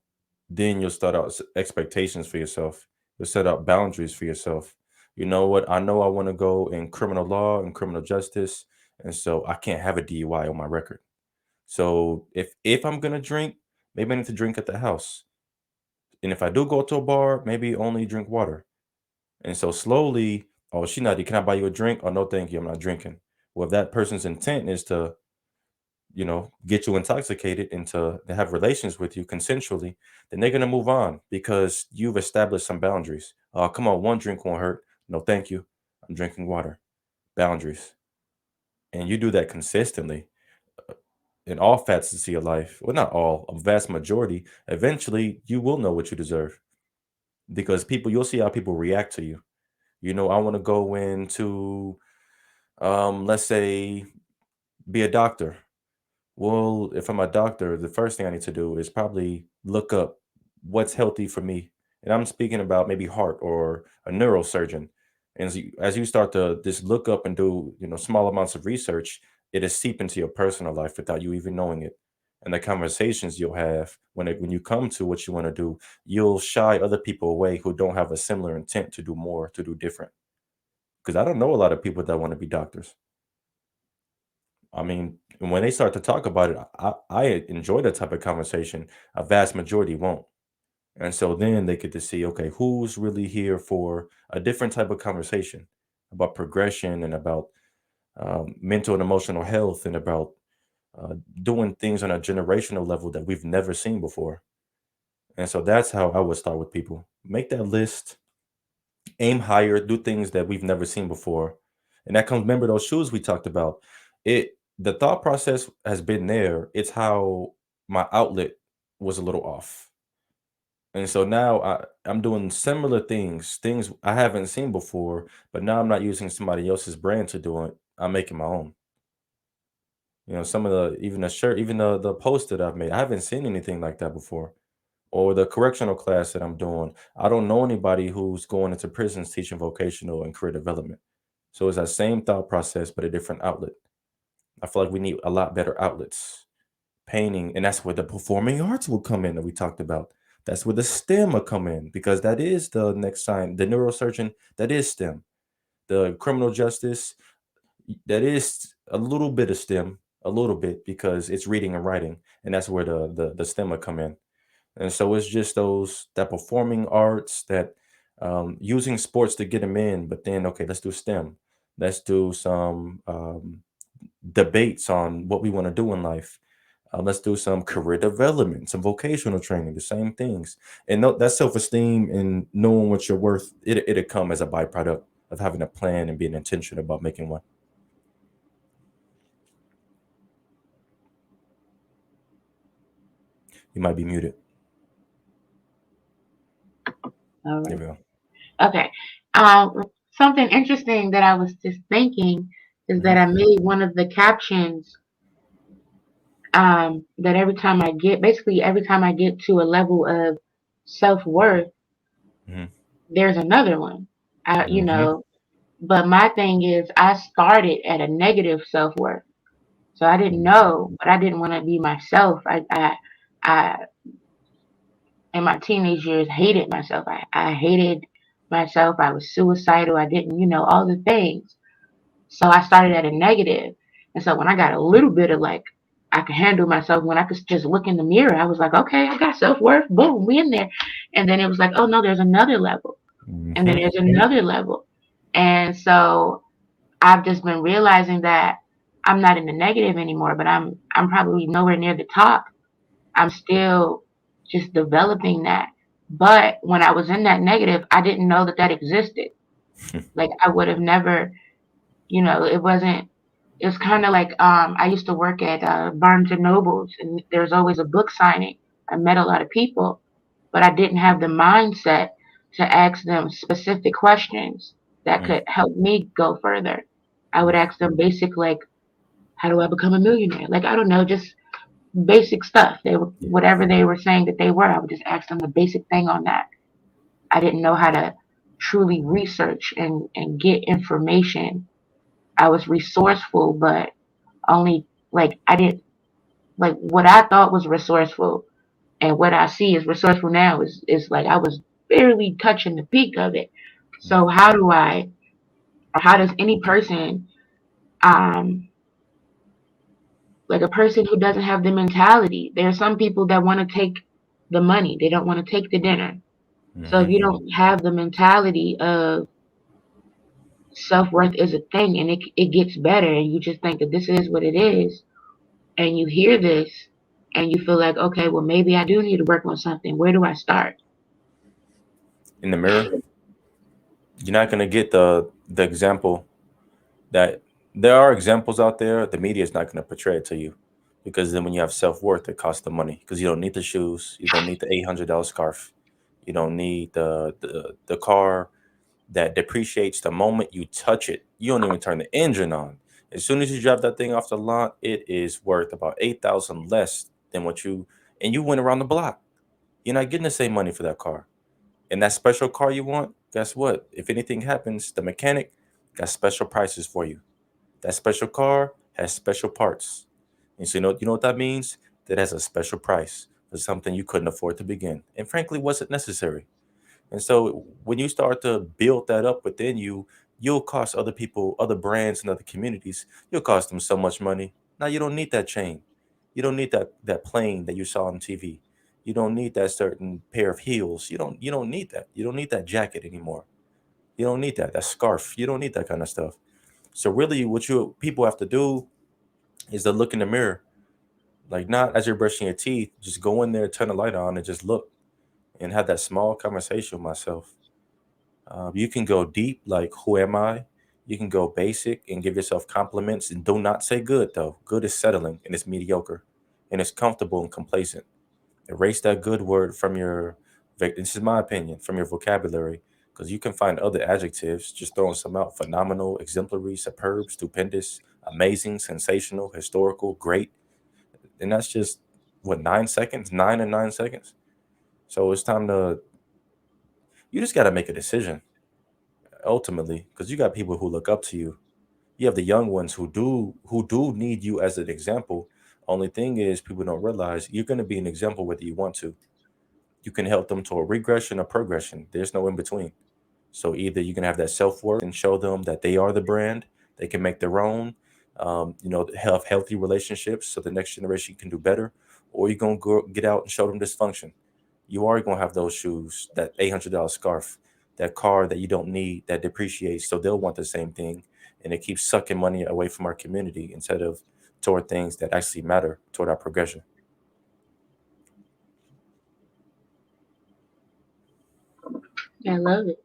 B: then you'll start out expectations for yourself. You'll set out boundaries for yourself. You know what? I know I want to go in criminal law and criminal justice, and so I can't have a DUI on my record. So if I'm gonna drink, maybe I need to drink at the house. And if I do go to a bar, maybe only drink water. And so slowly, oh, she not, can I buy you a drink? Oh, no, thank you. I'm not drinking. Well, if that person's intent is to, get you intoxicated and to have relations with you consensually, then they're going to move on because you've established some boundaries. Oh, come on, one drink won't hurt. No, thank you. I'm drinking water. Boundaries. And you do that consistently in all facets of your life. Well, not all, a vast majority. Eventually, you will know what you deserve because you'll see how people react to you. I want to go into let's say be a doctor. Well, if I'm a doctor, the first thing I need to do is probably look up what's healthy for me. And I'm speaking about maybe heart or a neurosurgeon. And as you start to just look up and do, small amounts of research, it'll seep into your personal life without you even knowing it. And the conversations you'll have when you come to what you want to do, you'll shy other people away who don't have a similar intent to do more, to do different. Because I don't know a lot of people that want to be doctors. I mean, when they start to talk about it, I enjoy that type of conversation. A vast majority won't. And so then they get to see, okay, who's really here for a different type of conversation about progression and about mental and emotional health and about doing things on a generational level that we've never seen before. And so that's how I would start with people. Make that list, aim higher, do things that we've never seen before. And that comes, remember those shoes we talked about. The thought process has been there. It's how my outlet was a little off. And so now I'm doing similar things I haven't seen before, but now I'm not using somebody else's brand to do it. I'm making my own. Some of the even the shirt, even the post that I've made, I haven't seen anything like that before. Or the correctional class that I'm doing, I don't know anybody who's going into prisons teaching vocational and career development. So it's that same thought process, but a different outlet. I feel like we need a lot better outlets. Painting, and that's where the performing arts will come in that we talked about. That's where the STEM will come in because that is the next sign. The neurosurgeon, that is STEM. The criminal justice, that is a little bit of STEM, a little bit because it's reading and writing, and that's where the STEM will come in. And so it's just those that performing arts that using sports to get them in, but then okay, let's do STEM. Let's do some debates on what we want to do in life. Let's do some career development, some vocational training, the same things. And that self esteem and knowing what you're worth, it'll come as a byproduct of having a plan and being intentional about making one. You might be muted.
A: All
B: There
A: right.
B: we go.
A: Okay. Um, Something interesting that I was just thinking is that I
B: Hmm.
A: made one of the captions that every time I get to a level of self worth,
B: Hmm.
A: there's another one. You
B: Hmm.
A: know, but my thing is, I started at a negative self worth, so I didn't know, but I didn't want to be myself. I, in my teenage years, hated myself. I hated myself. I was suicidal. I didn't, all the things. So I started at a negative. And so when I got a little bit of like, I could handle myself, when I could just look in the mirror, I was like, okay, I got self worth. Boom, we in there. And then it was like, oh no, there's another level. And then
B: Hmm.
A: there's another level. And so I've just been realizing that I'm not in the negative anymore, but I'm probably nowhere near the top. I'm still just developing that. But when I was in that negative, I didn't know that that existed. Like I would have never, it wasn't. It's kind of like I used to work at Barnes and Nobles, and there's always a book signing. I met a lot of people, but I didn't have the mindset to ask them specific questions that could help me go further. I would ask them basic like, how do I become a millionaire? Like I don't know, just basic stuff. They were
B: Yeah.
A: whatever they were saying that they were. I would just ask them the basic thing on that. I didn't know how to truly research and get information. I was resourceful, but only like I didn't like what I thought was resourceful and what I see is resourceful now is like I was barely touching the peak of it. So how do I or how does any person um like a person who doesn't have the mentality, there are some people that want to take the money, they don't want to take the dinner. So if
B: Hmm.
A: you don't have the mentality of self-worth is a thing and it gets better and you just think that this is what it is and you hear this and you feel like, okay, well, maybe I do need to work on something. Where do I start?
B: In the mirror, you're not gonna get the example that there are examples out there. The media is not gonna portray it to you because then when you have self worth, it costs the money because you don't need the shoes, you don't need the $800 scarf, you don't need the car that depreciates the moment you touch it. You don't even turn the engine on. As soon as you drive that thing off the lot, it is worth about 8,000 less than what you and you went around the block. You're not getting the same money for that car. And that special car you want, guess what? If anything happens, the mechanic got special prices for you. That special car has special parts. And so you know what that means? That has a special price for something you couldn't afford to begin, and frankly wasn't necessary. And so when you start to build that up within you, you'll cost other people, other brands, and other communities. You'll cost them so much money. Now you don't need that chain. You don't need that plane that you saw on TV. You don't need that certain pair of heels. You don't need that. You don't need that jacket anymore. You don't need that scarf. You don't need that kind of stuff. So really, what you people have to do is to look in the mirror, like not as you're brushing your teeth. Just go in there, turn the light on, and just look and have that small conversation with myself. You can go deep, like who am I? You can go basic and give yourself compliments, and do not say good though. Good is settling and it's mediocre, and it's comfortable and complacent. Erase that good word from your. This is my opinion, from your vocabulary, because you can find other adjectives. Just throwing some out: phenomenal, exemplary, superb, stupendous, amazing, sensational, historical, great, and that's just what, 9 seconds, 9 and 9 seconds. So it's time to. You just got to make a decision ultimately, because you got people who look up to you. You have the young ones who do need you as an example. Only thing is, people don't realize you're going to be an example whether you want to. You can help them to a regression or progression. There's no in between. So either you can have that self-worth and show them that they are the brand, they can make their own, have healthy relationships so the next generation can do better, or you're going to go get out and show them dysfunction. You are going to have those shoes, that $800 scarf, that car that you don't need, that depreciates, so they'll want the same thing, and it keeps sucking money away from our community instead of toward things that actually matter toward our progression.
A: I love it.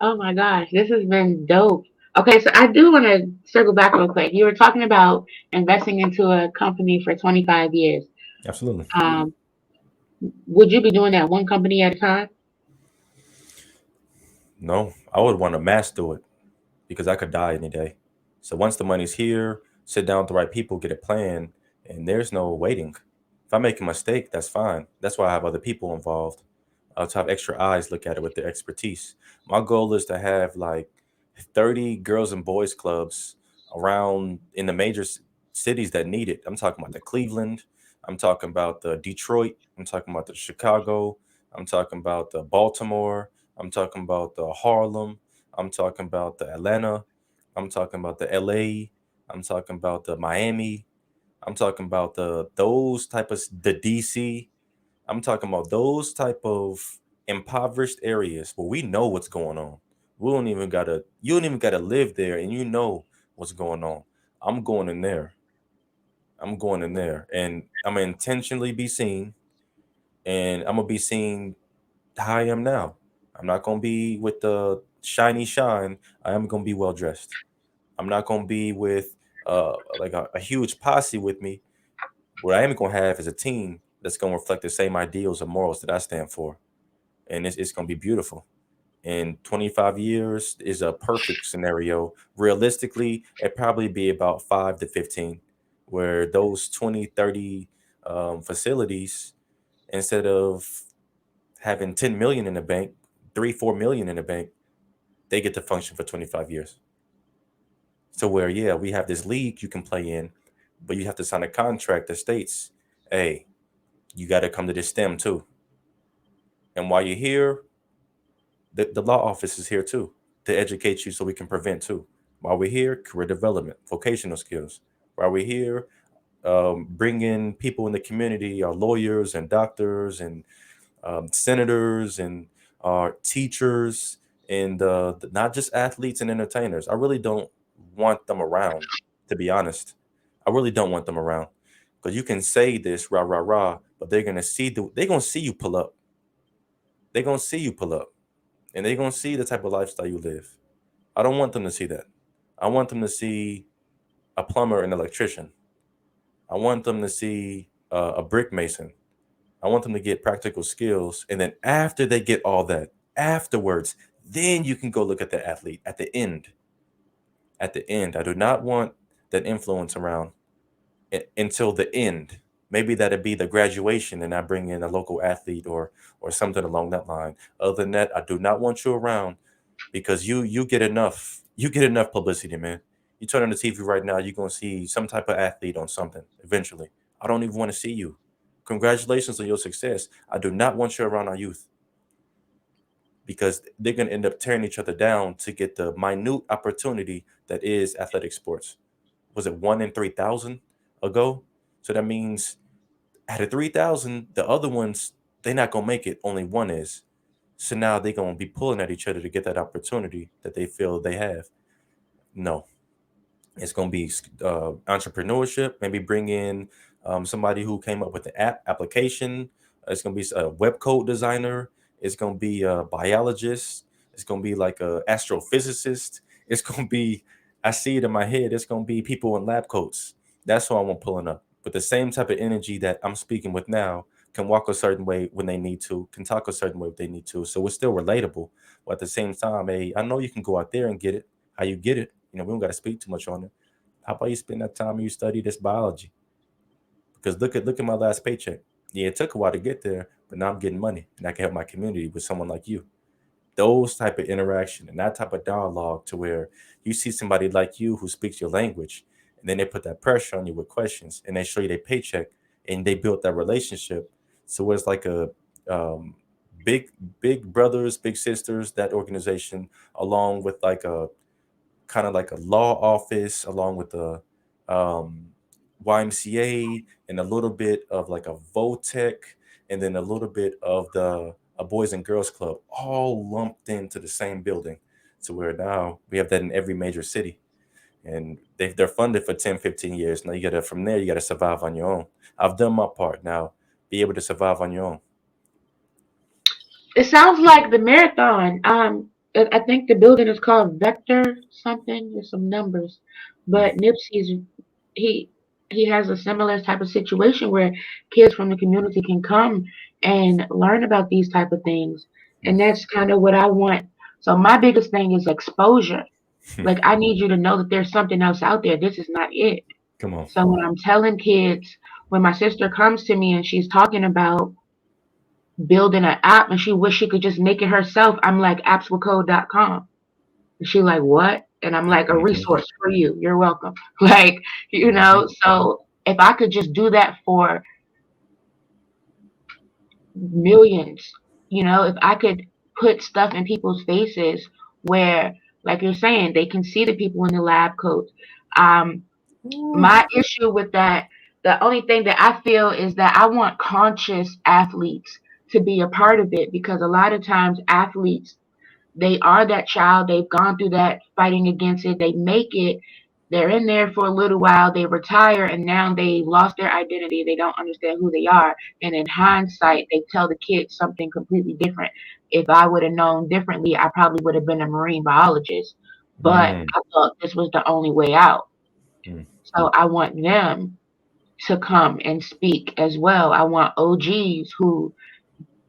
A: Oh my gosh, this has been dope. Okay, so I do want to circle back real quick. You were talking about investing into a company for 25 years.
B: Absolutely.
A: Um, would you be doing that one company at a time?
B: No, I would want to mass do it because I could die any day. So once the money's here, sit down with the right people, get a plan, and there's no waiting. If I make a mistake, that's fine. That's why I have other people involved. To have extra eyes look at it with their expertise. My goal is to have like 30 girls and boys clubs around in the major cities that need it. I'm talking about the Cleveland. I'm talking about the Detroit. I'm talking about the Chicago. I'm talking about the Baltimore. I'm talking about the Harlem. I'm talking about the Atlanta. I'm talking about the LA. I'm talking about the Miami. I'm talking about those type of the DC. I'm talking about those type of impoverished areas where we know what's going on. We don't even gotta you don't even gotta live there and you know what's going on. I'm going in there. I'm going in there. And I'm gonna intentionally be seen, and I'm gonna be seen how I am now. I'm not gonna be with the shiny shine. I am gonna be well dressed. I'm not gonna be with like a huge posse with me. What I am gonna have is a team that's gonna reflect the same ideals and morals that I stand for, and it's going to be beautiful. And 25 years is a perfect scenario. Realistically, it probably be about 5 to 15, where those 20, 30 facilities, instead of having 10 million in the bank, 3, 4 million in the bank, they get to function for 25 years. So where, yeah, we have this league you can play in, but you have to sign a contract that states, hey, you got to come to this STEM too. And while you're here, the law office is here too to educate you so we can prevent too. While we're here, career development, vocational skills. While we're here, bring in people in the community, our lawyers and doctors and senators and our teachers and not just athletes and entertainers. I really don't want them around, to be honest. I really don't want them around because you can say this rah rah rah, but they're gonna see you pull up. They're gonna see you pull up, and they're gonna see the type of lifestyle you live. I don't want them to see that. I want them to see a plumber and electrician. I want them to see a brick mason. I want them to get practical skills. And then after they get all that, afterwards, then you can go look at the athlete at the end. At the end, I do not want that influence around until the end. Maybe that'd be the graduation, and I bring in a local athlete or something along that line. Other than that, I do not want you around because you get enough. You get enough publicity, man. You turn on the TV right now, you're gonna see some type of athlete on something eventually. I don't even want to see you. Congratulations on your success. I do not want you around our youth because they're gonna end up tearing each other down to get the minute opportunity that is athletic sports. Was it 1 in 3,000 ago? So that means out of 3,000, the other ones they're not gonna make it. Only one is. So now they're gonna be pulling at each other to get that opportunity that they feel they have. No, it's going to be entrepreneurship. Maybe bring in somebody who came up with the application. It's going to be a web code designer. It's going to be a biologist. It's going to be like a astrophysicist. It's going to be, I see it in my head. It's going to be people in lab coats. That's who I want pulling up with the same type of energy that I'm speaking with now. Can walk a certain way when they need to. Can talk a certain way if they need to. So it's still relatable. But at the same time, hey, I know you can go out there and get it. How you get it? We don't got to speak too much on it. How about you spend that time and you study this biology? Because look at my last paycheck. Yeah, it took a while to get there, but now I'm getting money and I can help my community with someone like you. Those type of interaction and that type of dialogue to where you see somebody like you who speaks your language, and then they put that pressure on you with questions and they show you their paycheck and they built that relationship. So it's like a um, big big brothers, big sisters, that organization, along with like a kind of like a law office, along with the um, YMCA, and a little bit of like a Votech, and then a little bit of the a Boys and Girls Club, all lumped into the same building. To where now we have that in every major city, and they're funded for 10, 15 years. Now you gotta from there you gotta survive on your own. I've done my part. Now be able to survive on your own.
A: It sounds like the marathon. I think the building is called Vector something. There's some numbers,
B: Mm,
A: but Nipsey's he he has a similar type of situation where kids from the community can come and learn about these type of things,
B: mm,
A: and that's kind of what I want. So my biggest thing is exposure. Like I need you to know that there's something else out there. This is not it.
B: Come on.
A: So when I'm telling kids, when my sister comes to me and she's talking about building an app and she wish she could just make it herself, I'm like appswithcode.com. And she like, what? And I'm like, a
B: Hmm.
A: resource for you. You're welcome. Like,
B: Hmm.
A: so if I could just do that for millions, if I could put stuff in people's faces where, like you're saying, they can see the people in the lab coats. Um, my issue with that, the only thing that I feel is that I want conscious athletes to be a part of it, because a lot of times athletes, they are that child, they've gone through that fighting against it, they make it, they're in there for a little while, they retire, and now they lost their identity, they don't understand who they are, and in hindsight they tell the kids something completely different. If I would have known differently, I probably would have been a marine biologist, but
B: Mm,
A: I thought this was the only way out.
B: mm,
A: So I want them to come and speak as well. I want OGs who,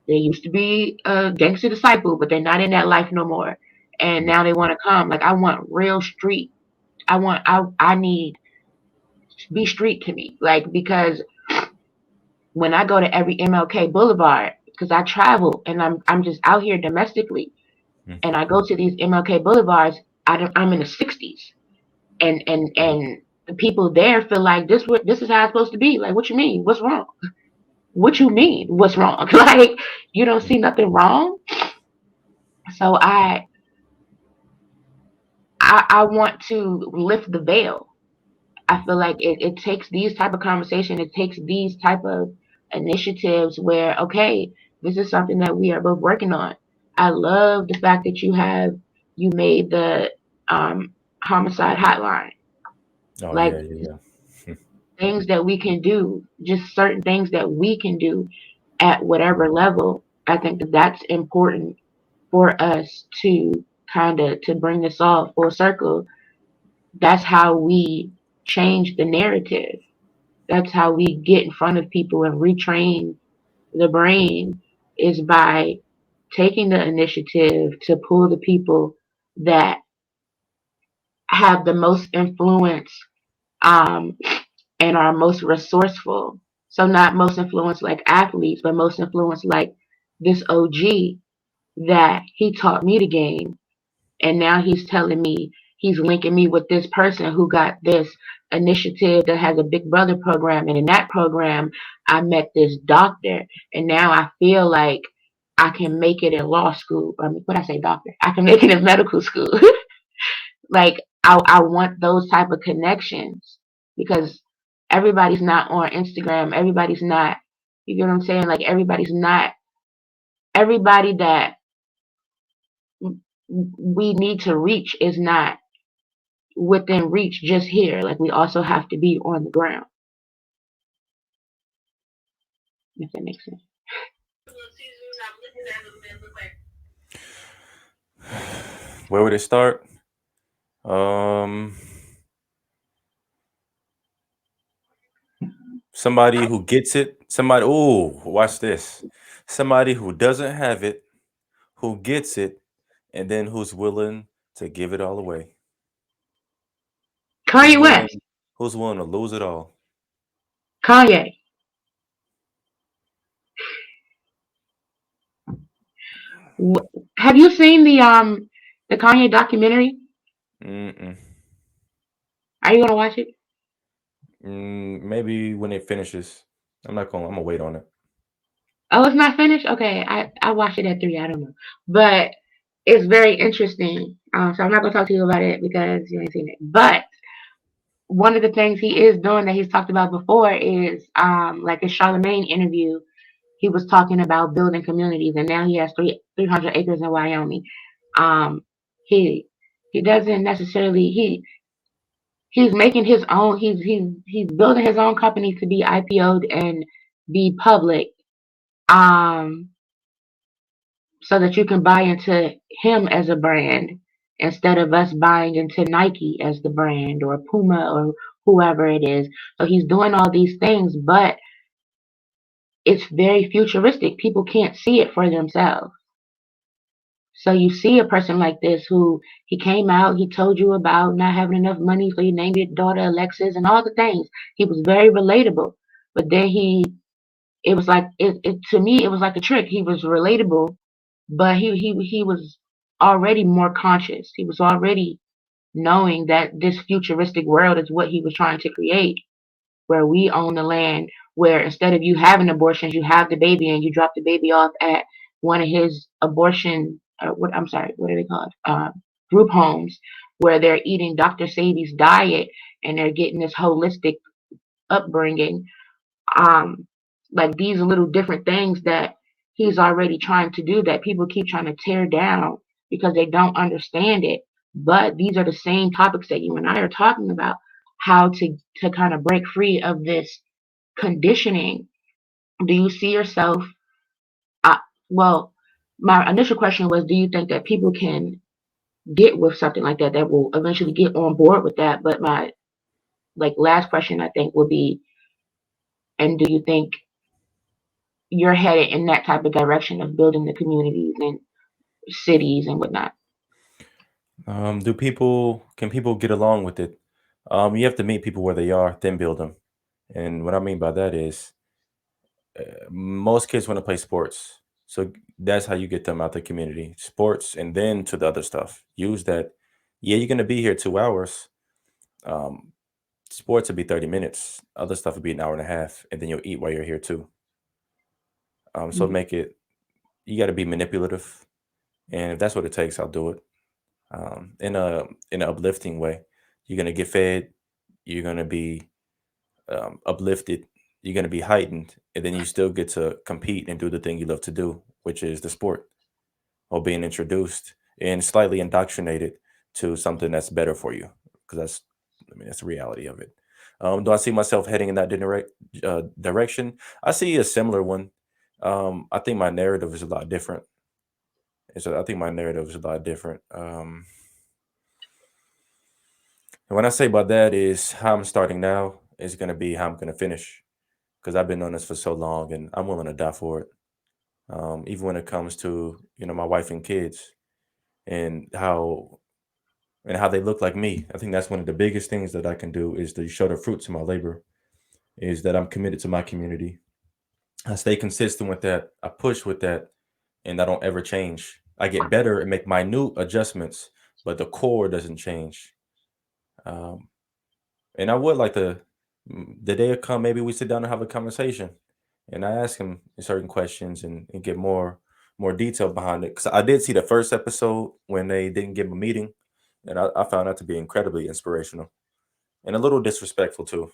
A: they used to be a gangster disciple, but they're not in that life no more. And
B: mm,
A: now they want to come. Like I want real street. I need be street to me. Like because when I go to every MLK Boulevard, because I travel and I'm just out here domestically,
B: mm,
A: and I go to these MLK Boulevards, I'm in the 60s, and the people there feel like this is how it's supposed to be. Like what you mean? What's wrong? What you mean? What's wrong? Like you don't
B: mm,
A: see nothing wrong. So I want to lift the veil. I feel like it takes these type of conversation, it takes these type of initiatives where, okay, this is something that we are both working on. I love the fact that you made the um homicide hotline.
B: oh
A: Like
B: yeah, yeah, yeah.
A: things that we can do, just certain things that we can do at whatever level. I think that that's important for us to kind of to bring this all full circle. That's how we change the narrative. That's how we get in front of people and retrain the brain, is by taking the initiative to pull the people that have the most influence, um, and are most resourceful. So not most influence like athletes, but most influence like this OG that he taught me the game, and now he's telling me he's linking me with this person who got this initiative that has a big brother program, and in that program I met this doctor, and now I feel like I can make it in law school. I mean, what I say, doctor? I can make it in medical school. Like I want those type of connections because everybody's not on Instagram. Everybody's not. You get what I'm saying? Like everybody's not. Everybody that we need to reach is not within reach just here. Like we also have to be on the ground. If that makes sense.
B: Where would it start? Um, somebody who gets it. Somebody. Oh, watch this. Somebody who doesn't have it, who gets it, and then who's willing to give it all away. Who's
A: Kanye West.
B: willing? Who's willing to lose it all?
A: Kanye. Have you seen the Kanye documentary?
B: Mm-mm.
A: Are you gonna watch it?
B: Maybe when it finishes. I'm not gonna. I'm gonna wait on it.
A: Oh, it's not finished. Okay, I watched it at 3. I don't know, but it's very interesting. So I'm not gonna talk to you about it because you ain't seen it. But one of the things he is doing that he's talked about before is like a Charlemagne interview. He was talking about building communities, and now he has 300 acres in Wyoming. Um, he he doesn't necessarily he's making his own. He's building his own company to be IPO'd and be public. Um, so that you can buy into him as a brand instead of us buying into Nike as the brand or Puma or whoever it is. So he's doing all these things, but it's very futuristic. People can't see it for themselves. So you see a person like this who he came out, he told you about not having enough money, so you named your daughter Alexis and all the things. He was very relatable. But then it was like it to me it was like a trick. He was relatable, but he was already more conscious. He was already knowing that this futuristic world is what he was trying to create, where we own the land, where instead of you having abortions, you have the baby and you drop the baby off at one of his abortion, what I'm sorry, what are they called? Group homes, where they're eating Dr. Sadie's diet and they're getting this holistic upbringing. Um, like these little different things that he's already trying to do that people keep trying to tear down because they don't understand it. But these are the same topics that you and I are talking about, how to kind of break free of this conditioning. Do you see yourself? Uh, well, my initial question was, do you think that people can get with something like that that will eventually get on board with that? But my like last question I think would be, and do you think you're headed in that type of direction of building the communities and cities and whatnot?
B: Do people can people get along with it? You have to meet people where they are, then build them. And what I mean by that is, most kids want to play sports, so that's how you get them out the community. Sports, and then to the other stuff. Use that. Yeah, you're gonna be here 2 hours. Um, Sports would be 30 minutes. Other stuff would be an hour and a half, and then you'll eat while you're here too. So
A: Mm-hmm.
B: make it. You got to be manipulative, and if that's what it takes, I'll do it. In a uplifting way. You're gonna get fed. You're gonna be uplifted. You're gonna be heightened, and then you still get to compete and do the thing you love to do, which is the sport, or being introduced and slightly indoctrinated to something that's better for you. Because I mean, that's the reality of it. Do I see myself heading in that direction? I see a similar one. I think my narrative is a lot different. I think my narrative is a lot different. And when I say about that is how I'm starting now is going to be how I'm going to finish, because I've been on this for so long and I'm willing to die for it. Even when it comes to my wife and kids and how they look like me. I think that's one of the biggest things that I can do is to show the fruits of my labor. Is that I'm committed to my community. I stay consistent with that. I push with that, and I don't ever change. I get better and make minute adjustments, but the core doesn't change. Um, and I would like to, the day will come, maybe we sit down and have a conversation, and I ask him certain questions and get more detail behind it. Because I did see the first episode when they didn't give him a meeting, and I found that to be incredibly inspirational and a little disrespectful too.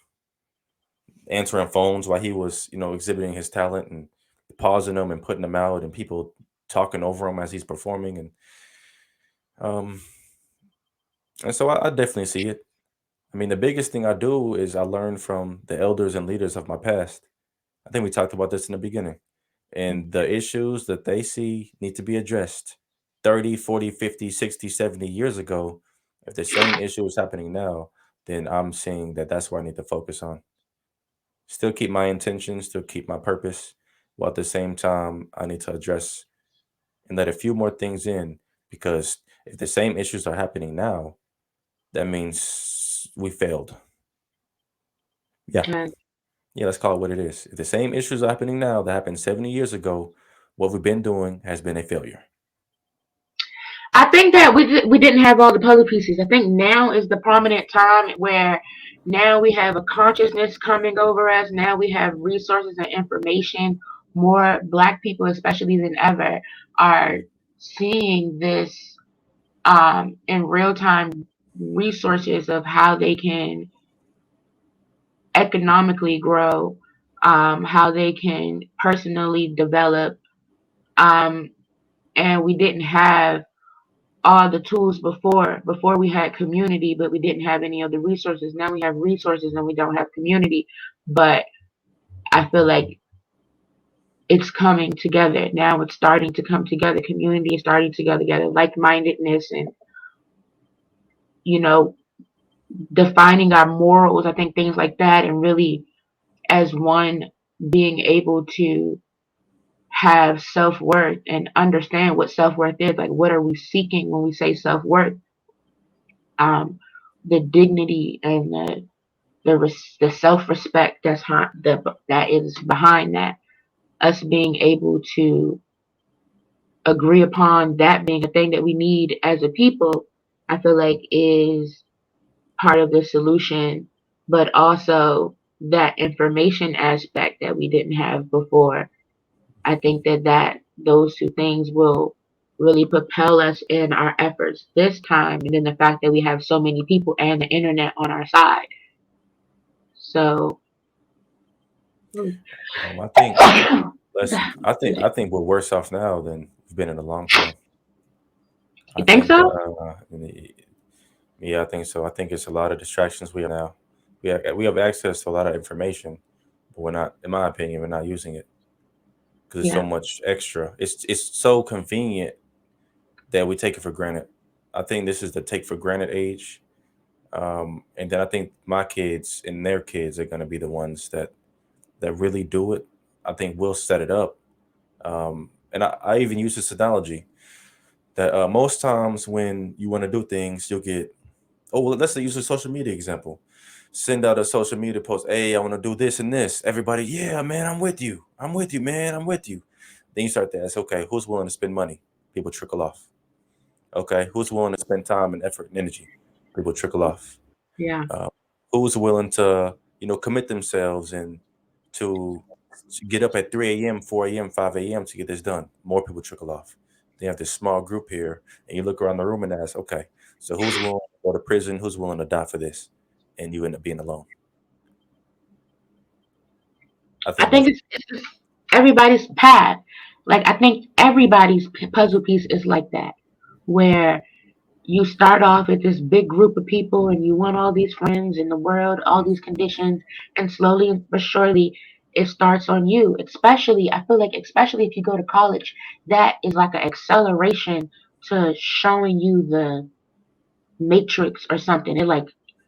B: Answering phones while he was, exhibiting his talent and pausing them and putting them out, and people talking over him as he's performing, um, and so I definitely see it. I mean, the biggest thing I do is I learn from the elders and leaders of my past. I think we talked about this in the beginning. And the issues that they see need to be addressed 30, 40, 50, 60, 70 years ago. If the same issue is happening now, then I'm seeing that that's where I need to focus on. Still keep my intentions, still keep my purpose, while at the same time, I need to address and let a few more things in because if the same issues are happening now, that means we failed. Yeah.
A: Okay.
B: Yeah, let's call it what it is. If the same issues are happening now that happened 70 years ago, what we've been doing has been a failure.
A: I think that we didn't have all the puzzle pieces. I think now is the prominent time where now we have a consciousness coming over us. Now we have resources and information. More Black people, especially than ever, are seeing this in real time resources of how they can economically grow, how they can personally develop, um, and we didn't have all the tools before we had community, but we didn't have any of the resources. Now we have resources and we don't have community, but I feel like it's coming together now. It's starting to come together. Community is starting to go together, like-mindedness, and you know defining our morals. I think things like that, and really as one being able to have self-worth and understand what self-worth is. Like, what are we seeking when we say self-worth? um the dignity and the self-respect that is behind that, us being able to agree upon that being a thing that we need as a people, I feel like is part of the solution, but also that information aspect that we didn't have before. I think that those two things will really propel us in our efforts this time, and then the fact that we have so many people and the internet on our side. So, you
B: I think, listen, I think we're worse off now than we've been in a long time. I
A: think
B: think,
A: so?
B: yeah, I think so. I think it's a lot of distractions we have now. We have access to a lot of information, but we're not, in my opinion, we're not using it because it's so
A: Yeah.
B: much extra. It's so convenient that we take it for granted. I think this is the take for granted age. And then I think my kids and their kids are going to be the ones that really do it. I think we'll set it up. And I even use this analogy that most times when you want to do things, you'll get, oh, well, let's say use a social media example. Send out a social media post, hey, I want to do this and this. Everybody, yeah, man, I'm with you. I'm with you, man. I'm with you. Then you start to ask, okay, who's willing to spend money? People trickle off. Okay, who's willing to spend time and effort and energy? People trickle off.
A: Yeah.
B: Uh, who's willing to, commit themselves and to get up at 3 a.m., 4 a.m., 5 a.m. to get this done? More people trickle off. They have this small group here, and you look around the room and ask, okay, so who's willing to go to prison? Who's willing to die for this? And you end up being alone. I
A: I
B: think
A: think
B: that's
A: it's just everybody's path. Like, I think everybody's puzzle piece is like that, where you start off with this big group of people and you want all these friends in the world, all these conditions, and slowly but surely it starts on you. Especially, I feel like, especially if you go to college, that is like an acceleration to showing you the matrix or something. It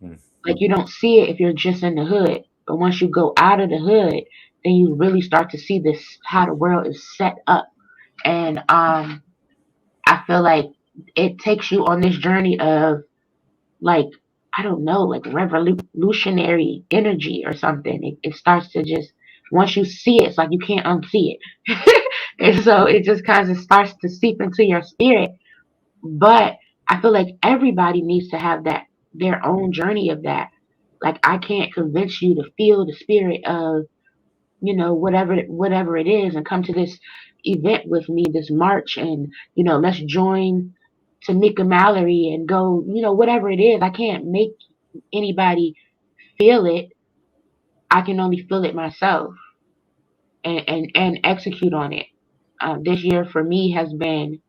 B: mm,
A: like you don't see it if you're just in the hood, but once you go out of the hood, then you really start to see this how the world is set up. And I feel like it takes you on this journey of, like, I don't know, like revolutionary energy or something. It starts to just, once you see it, it's like you can't unsee it. And so it just kind of starts to seep into your spirit. But I feel like everybody needs to have that their own journey of that. Like I can't convince you to feel the spirit of, whatever it is, and come to this event with me, this march, and let's join to Nika Mallory and go, whatever it is. I can't make anybody feel it. I can only feel it myself, and execute on it. This year for me has been,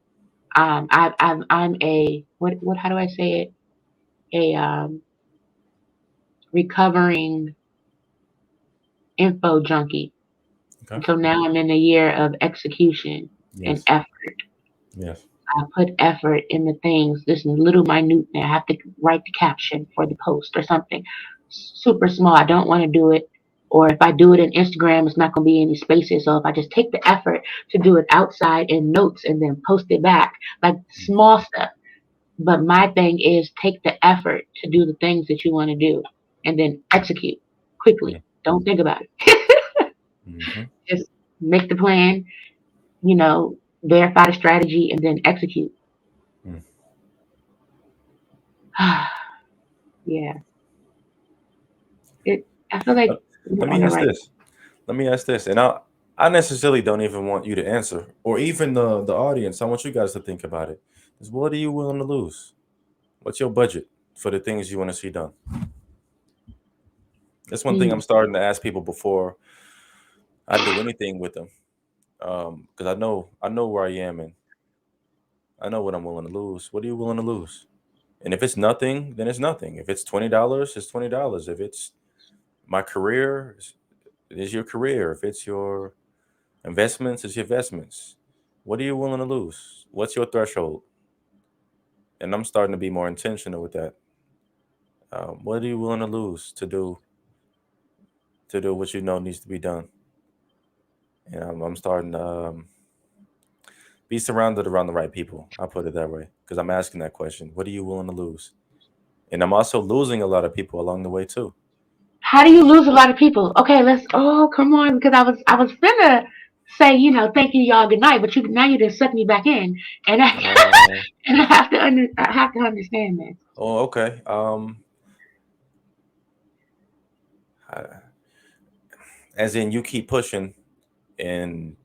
A: I'm a, what how do I say it, a recovering info junkie.
B: Okay.
A: And so now I'm in the year of execution and
B: Yes.
A: effort.
B: Yes.
A: I put effort in the things, this little minute thing. I have to write the caption for the post or something super small. I don't want to do it. Or if I do it in Instagram, it's not going to be any spaces. So if I just take the effort to do it outside in notes and then post it back, like small stuff. But my thing is take the effort to do the things that you want to do and then execute quickly. Don't think about it.
B: Mm-hmm.
A: Just make the plan, verify the strategy, and then execute.
B: Mm.
A: Yeah, I feel like
B: Uh, Let
A: we're
B: me
A: on the
B: ask
A: right.
B: this. Let me ask this, and I necessarily don't even want you to answer, or even the audience. I want you guys to think about it. Is what are you willing to lose? What's your budget for the things you want to see done? That's one thing I'm
A: Hmm.
B: starting to ask people before I do anything with them, because I know where I am, and I know what I'm willing to lose. What are you willing to lose? And if it's nothing, then it's nothing. If it's $20, it's $20. If it's my career, it is your career. If it's your investments, it's your investments. What are you willing to lose? What's your threshold? And I'm starting to be more intentional with that. What are you willing to lose to do what you know needs to be done? And I'm starting to be surrounded around the right people. I'll put it that way because I'm asking that question. What are you willing to lose? And I'm also losing a lot of people along the way too.
A: How do you lose a lot of people? Okay, let's. Oh, come on, because I was finna say, thank you, y'all, good night, but now you just suck me back in, and I
B: Uh,
A: and I have to understand this.
B: oh, okay. I- as in, you keep pushing and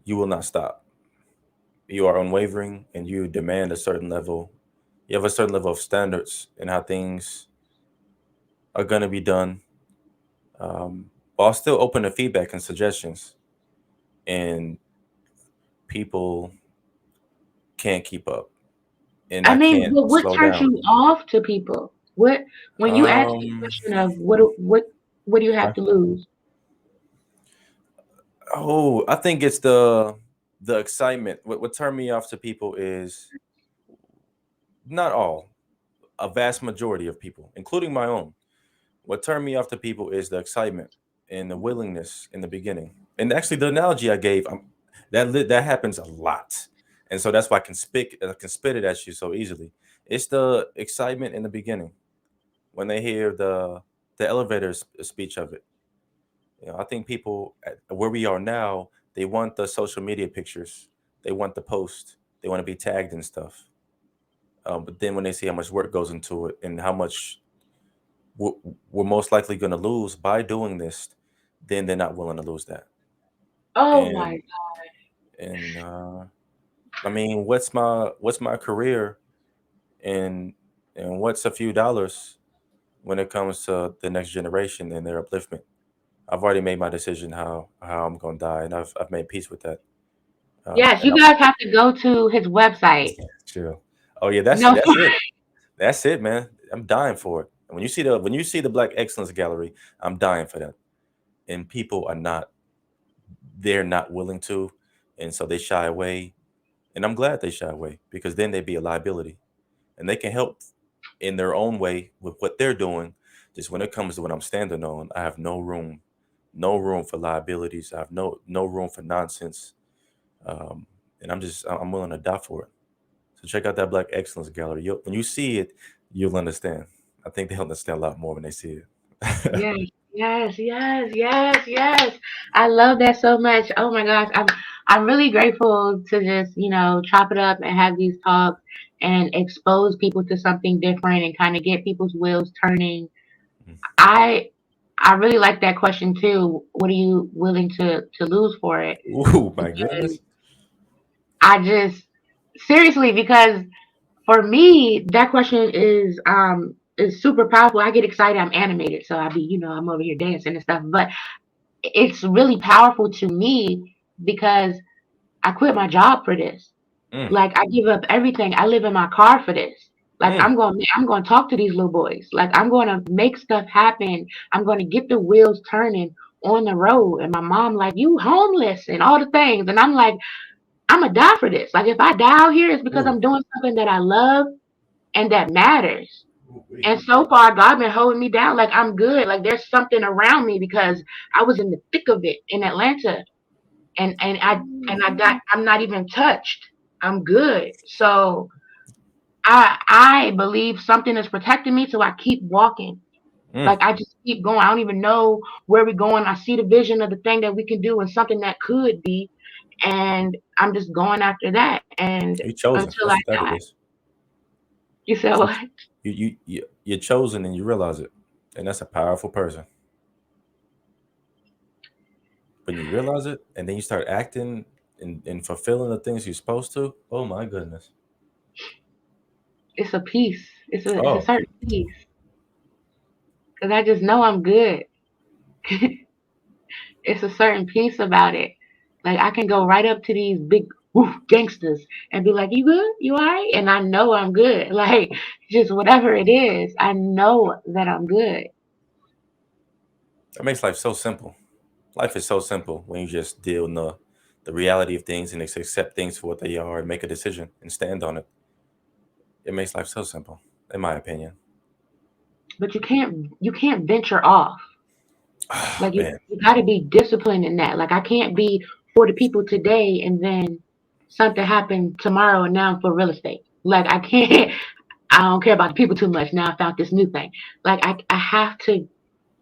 B: you will not stop. You are unwavering and you demand a certain level. You have a certain level of standards in how things are going to be done, um, while still open to feedback and suggestions. And people can't keep up, and
A: I
B: I
A: mean,
B: can't
A: but what
B: slow
A: turns
B: down.
A: you off to people? What when you ask the
B: Um,
A: question of what do you have
B: okay.
A: to lose?
B: Oh, I think it's the excitement. What turned me off to people is not all, a vast majority of people, including my own. What turned me off to people is the excitement and the willingness in the beginning. And actually, the analogy I gave, that happens a lot, and so that's why I can spit it at you so easily. It's the excitement in the beginning when they hear the elevator speech of it. I think people at where we are now, they want the social media pictures, they want the post, they want to be tagged and stuff. But then when they see how much work goes into it and how much we're, we're most likely going to lose by doing this, then they're not willing to lose that.
A: Oh
B: And
A: my
B: and I mean, what's my career and what's a few dollars when it comes to the next generation and their upliftment? I've already made my decision how I'm gonna die, and I've made peace with that.
A: yes,
B: And
A: you
B: I'm
A: guys have to go to his website.
B: chill. Oh yeah, that's
A: No,
B: that's it. That's it, man. I'm dying for it. And when you see the Black Excellence Gallery, I'm dying for that. And people are not they're not willing to, and so they shy away. And I'm glad they shy away because then they'd be a liability, and they can help in their own way with what they're doing. Just when it comes to what I'm standing on, I have no room for liabilities. I have no room for nonsense, um, and I'm willing to die for it. So check out that Black Excellence Gallery. When you see it, you'll understand. I think they'll understand a lot more when they see it.
A: yes, yes, yes, yes, yes. I love that so much. Oh my gosh, I'm really grateful to just chop it up and have these talks and expose people to something different and kind of get people's wheels turning.
B: Mm.
A: I I really like that question too. What are you willing to lose for it?
B: Ooh, my
A: And
B: goodness.
A: I just seriously, because for me that question is super powerful. I get excited. I'm animated, so I be I'm over here dancing and stuff. But it's really powerful to me because I quit my job for this.
B: Mm,
A: Like I give up everything. I live in my car for this. Like
B: mm.
A: I'm going to talk to these little boys. Like I'm going to make stuff happen. I'm going to get the wheels turning on the road. And my mom like, you homeless and all the things. And I'm like, I'm gonna die for this. Like if I die out here, it's because
B: Ooh,
A: I'm doing something that I love and that matters.
B: ooh-wee.
A: And so far, God been holding me down. Like I'm good. Like there's something around me because I was in the thick of it in Atlanta, and I'm not even touched. I'm good. So I believe something is protecting me, so I keep walking.
B: Mm.
A: Like I just keep going. I don't even know where we're going. I see the vision of the thing that we can do and something that could be, and I'm just going after that. And
B: You chosen.
A: until I
B: That's what that
A: die,
B: is.
A: you said
B: You,
A: what?
B: you're chosen and you realize it, and that's a powerful person. When you realize it, and then you start acting and fulfilling the things you're supposed to. Oh my goodness.
A: It's a peace. It's a
B: Oh,
A: certain peace because I just know I'm good. It's a certain peace about it. Like I can go right up to these big woof, gangsters and be like, "You good? You alright?" And I know I'm good. Like just whatever it is, I know that I'm good.
B: that makes life so simple. Life is so simple when you just deal in the reality of things and accept things for what they are and make a decision and stand on it. It makes life so simple, in my opinion.
A: But you can't venture off.
B: Oh,
A: Like
B: man.
A: you got to be disciplined in that. Like I can't be for the people today and then something happened tomorrow and now I'm for real estate. Like I can't. I don't care about the people too much. Now I found this new thing. Like I have to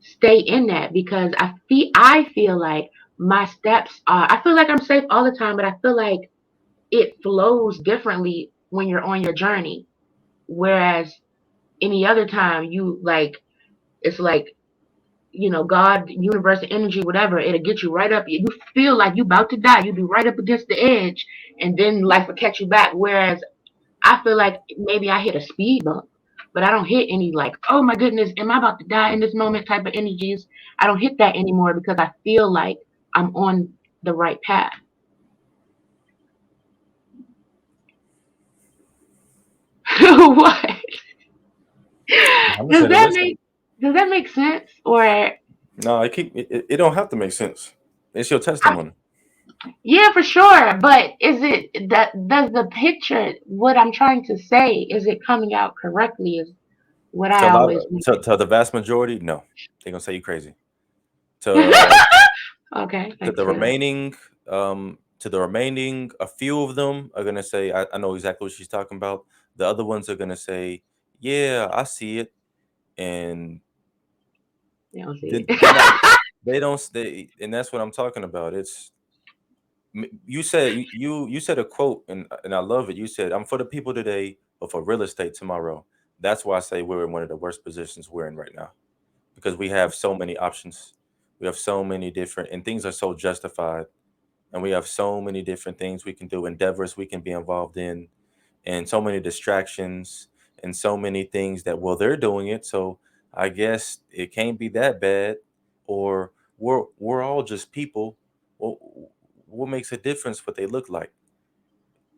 A: stay in that because I feel like my steps are. I feel like I'm safe all the time, but I feel like it flows differently when you're on your journey. Whereas any other time, you like it's like God, universe, energy, whatever. It'll get you right up. You feel like you about to die. You be right up against the edge, and then life will catch you back. Whereas I feel like maybe I hit a speed bump, but I don't hit any like, oh my goodness, am I about to die in this moment type of energies. I don't hit that anymore because I feel like I'm on the right path. What?
B: I'm gonna
A: Does
B: say the
A: that
B: listen.
A: make does that make sense? Or
B: No, it don't have to make sense. It's your testimony.
A: yeah, for sure. But is it that does the picture what I'm trying to say, is it coming out correctly is what
B: To a
A: I
B: lot
A: always
B: of
A: want.
B: to the vast majority, no, they're gonna say you crazy. To
A: Okay,
B: to
A: thanks
B: the
A: for that.
B: remaining, a few of them are gonna say, I know exactly what she's talking about. The other ones are gonna say, yeah, I see it, and
A: You don't see
B: then they're not.
A: it.
B: They don't. And that's what I'm talking about. You said you said a quote, and I love it. You said, "I'm for the people today, but for real estate tomorrow." That's why I say we're in one of the worst positions we're in right now because we have so many options. We have so many different, and things are so justified, and we have so many different things we can do, endeavors we can be involved in, and so many distractions, and so many things that, well, they're doing it, so I guess it can't be that bad, or we're all just people. Well, what makes a difference what they look like,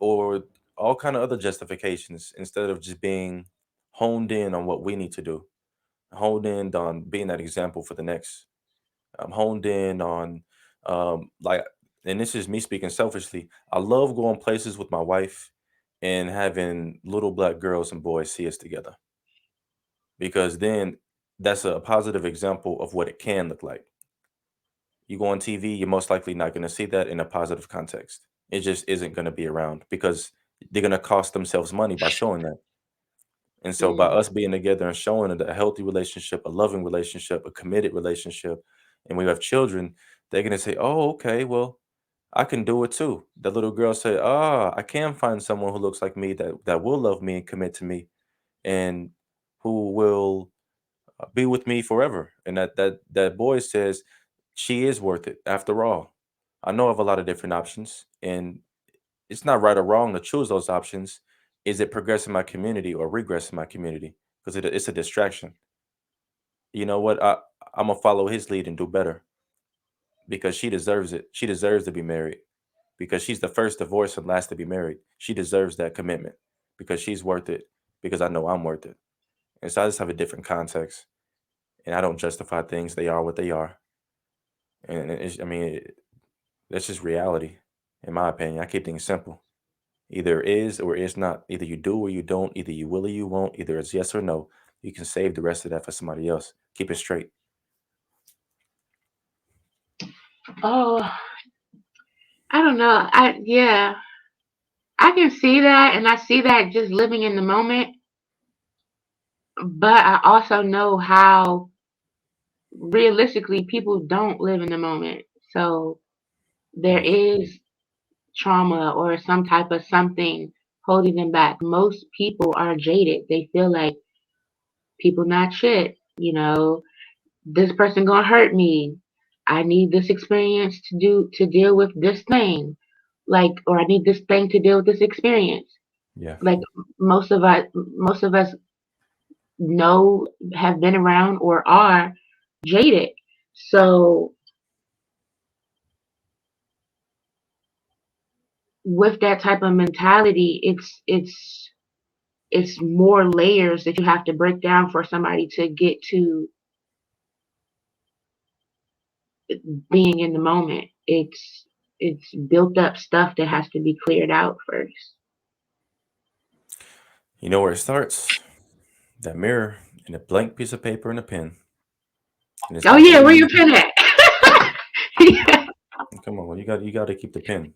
B: or all kind of other justifications instead of just being honed in on what we need to do, honed in on being that example for the next. I'm honed in on, like, and this is me speaking selfishly. I love going places with my wife and having little black girls and boys see us together because then that's a positive example of what it can look like. You go on TV, you're most likely not going to see that in a positive context. It just isn't going to be around because they're going to cost themselves money by showing that. And so by
A: Mm,
B: us being together and showing it a healthy relationship, a loving relationship, a committed relationship, and we have children, they're going to say, "Oh, okay, well, I can do it too. The little girl said, "Ah, I can find someone who looks like me that will love me and commit to me, and who will be with me forever." And that boy says, "She is worth it after all. I know of a lot of different options, and it's not right or wrong to choose those options. Is it progressing my community or regressing my community? Because it's a distraction. You know what? I'm gonna follow his lead and do better because she deserves it. She deserves to be married because she's the first divorced and last to be married. She deserves that commitment because she's worth it because I know I'm worth it. And so I just have a different context, and I don't justify things. They are what they are, and I mean, that's just reality, in my opinion. I keep things simple. Either is or is not. Either you do or you don't. Either you will or you won't. Either it's yes or no. You can save the rest of that for somebody else. Keep it straight.
A: Oh, I don't know. I can see that, and I see that just living in the moment. But I also know how realistically people don't live in the moment. So there
B: Mm,
A: is trauma or some type of something holding them back. Most people are jaded. They feel like people not shit. This person gonna hurt me. I need this experience to deal with this thing, like, or I need this thing to deal with this experience.
B: yeah.
A: Like most of us know, have been around, or are jaded. So with that type of mentality, it's more layers that you have to break down for somebody to get to being in the moment. It's built up stuff that has to be cleared out first.
B: You know where it starts? That mirror and a blank piece of paper and a pen. And it's
A: Oh yeah,
B: completely
A: where your
B: easy.
A: pen at? Yeah.
B: Come on, you got to keep the pen.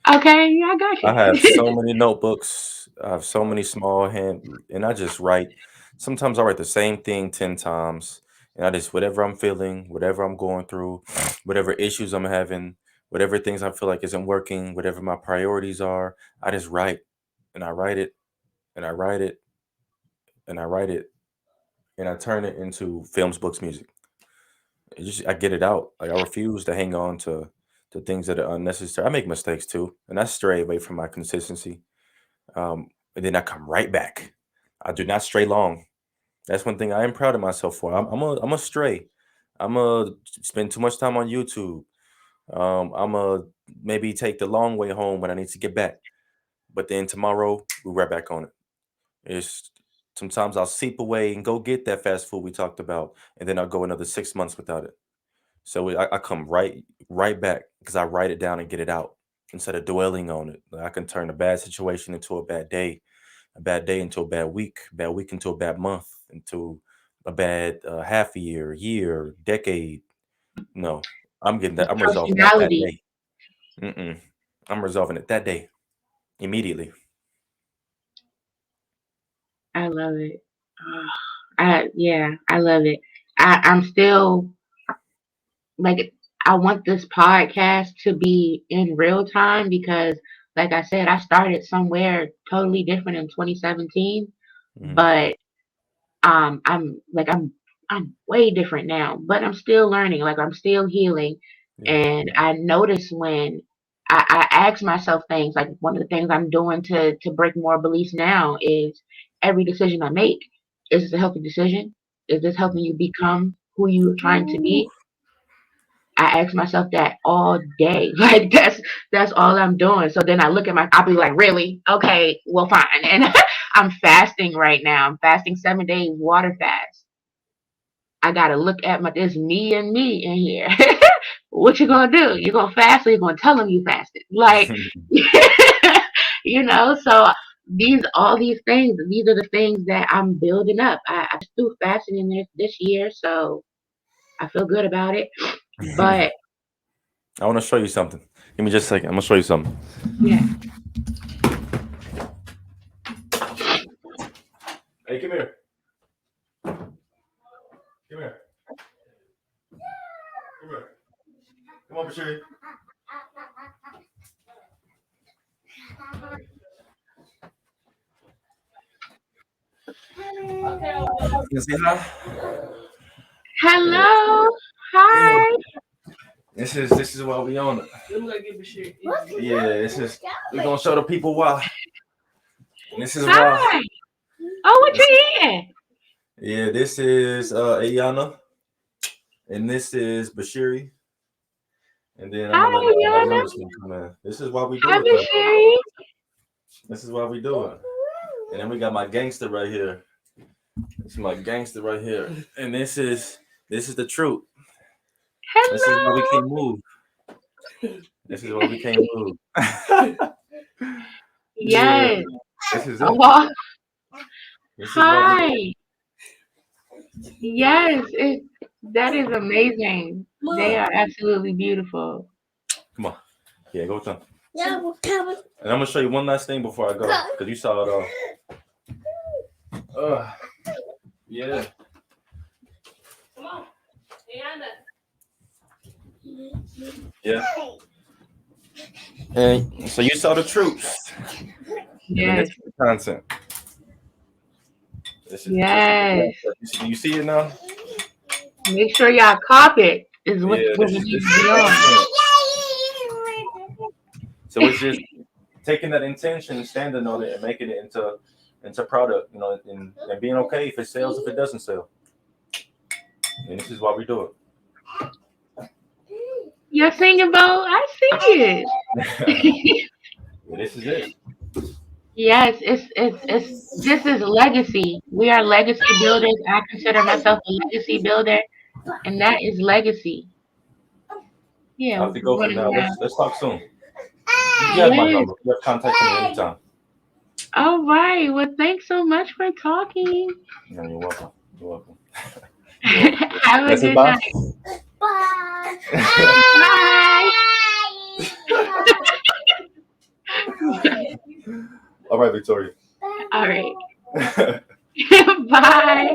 A: Okay, yeah, I got
B: I have
A: you.
B: so many notebooks. I have so many small hand, and I just write. Sometimes I write the same thing 10 times, and I just whatever I'm feeling, whatever I'm going through, whatever issues I'm having, whatever things I feel like isn't working, whatever my priorities are, I just write, and I write it, and I write it, and I write it, and I turn it into films, books, music. I get it out. Like I refuse to hang on to things that are unnecessary. I make mistakes too, and I stray away from my consistency. And then I come right back. I do not stray long. That's one thing I am proud of myself for. I'm a stray. I'm a spend too much time on YouTube. I'm a maybe take the long way home when I need to get back. But then tomorrow we're right back on it. It's sometimes I'll seep away and go get that fast food we talked about, and then I'll go another 6 months without it. So I come right back because I write it down and get it out instead of dwelling on it. Like, I can turn a bad situation into a bad day into a bad week into a bad month, into a bad half a year, decade. No, I'm getting that. I'm resolving that
A: Personality.
B: day. Mm-mm. I'm resolving it that day immediately.
A: I love it. Yeah, I love it. I'm still like, I want this podcast to be in real time because, like I said, I started somewhere totally different in 2017,
B: Hmm.
A: but I'm way different now, but I'm still learning. Like, I'm still healing,
B: Yeah.
A: and I notice when I ask myself things. Like, one of the things I'm doing to break more beliefs now is every decision I make, is this a healthy decision? Is this helping you become who you're trying to
B: Ooh.
A: be? I ask myself that all day. Like, that's all I'm doing. So then I'll be like, really? Okay, well, fine. And I'm fasting right now. I'm fasting 7 days water fast. I gotta look at there's me and me in here. What you gonna do? You gonna fast, or you gonna tell them you fasted? Like, So all these things, these are the things that I'm building up. I just threw fasting in this year, so I feel good about it. But
B: I want to show you something. Give me just a second. I'm gonna show you something.
A: yeah,
B: Hey, come here. Come here. Come here. Come on, Bashir. You see how? Yeah.
A: Hello.
B: Yeah.
A: Hi.
B: This is why we on it. Yeah, we're gonna show the people why. And this is why.
A: Hi. Oh, what
B: This,
A: you eating?
B: yeah, this is Ayana, and this is Bashiri, and then I'm
A: Hi,
B: gonna let my
A: Yana.
B: members can come in. This is why we
A: Hi,
B: do it,
A: Miss
B: though.
A: Sherry.
B: This is why we do it. And then we got my gangster right here. This is my gangster right here, and this is the truth. This is why we
A: Hello.
B: can't move. This is why we can't move. Yeah,
A: Yes.
B: this is
A: Oh,
B: it.
A: well,
B: This is why we do it.
A: hi. Yes, that is amazing. They are absolutely beautiful.
B: Come on. Yeah, go with them. And I'm gonna show you one last thing before I go, because you saw it all. Yeah. Yeah. And so you saw the troops, and then this
A: Yes.
B: is the content. This is the
A: Yes.
B: content. You see it now?
A: Make sure y'all cop it is
B: Yeah.
A: what we
B: This
A: need
B: is
A: to
B: the
A: be on.
B: content. So it's just taking that intention and standing on it and making it into product, and being okay if it sells, if it doesn't sell. And this is why we do
A: You're singing, Bo. I see
B: it.
A: it.
B: This is it.
A: Yes, it's this is legacy. We are legacy builders. I consider myself a legacy builder, and that is legacy.
B: I
A: Yeah,
B: have to go for
A: running
B: now.
A: around.
B: Let's talk soon. You have my
A: Yes.
B: number. You have contact me anytime.
A: All right. Well, thanks so much for talking.
B: No, you're welcome. You're welcome. You're welcome.
A: Have a
B: That's it,
A: good
B: bye.
A: night. Bye.
B: All right, Victoria.
A: All right. Bye.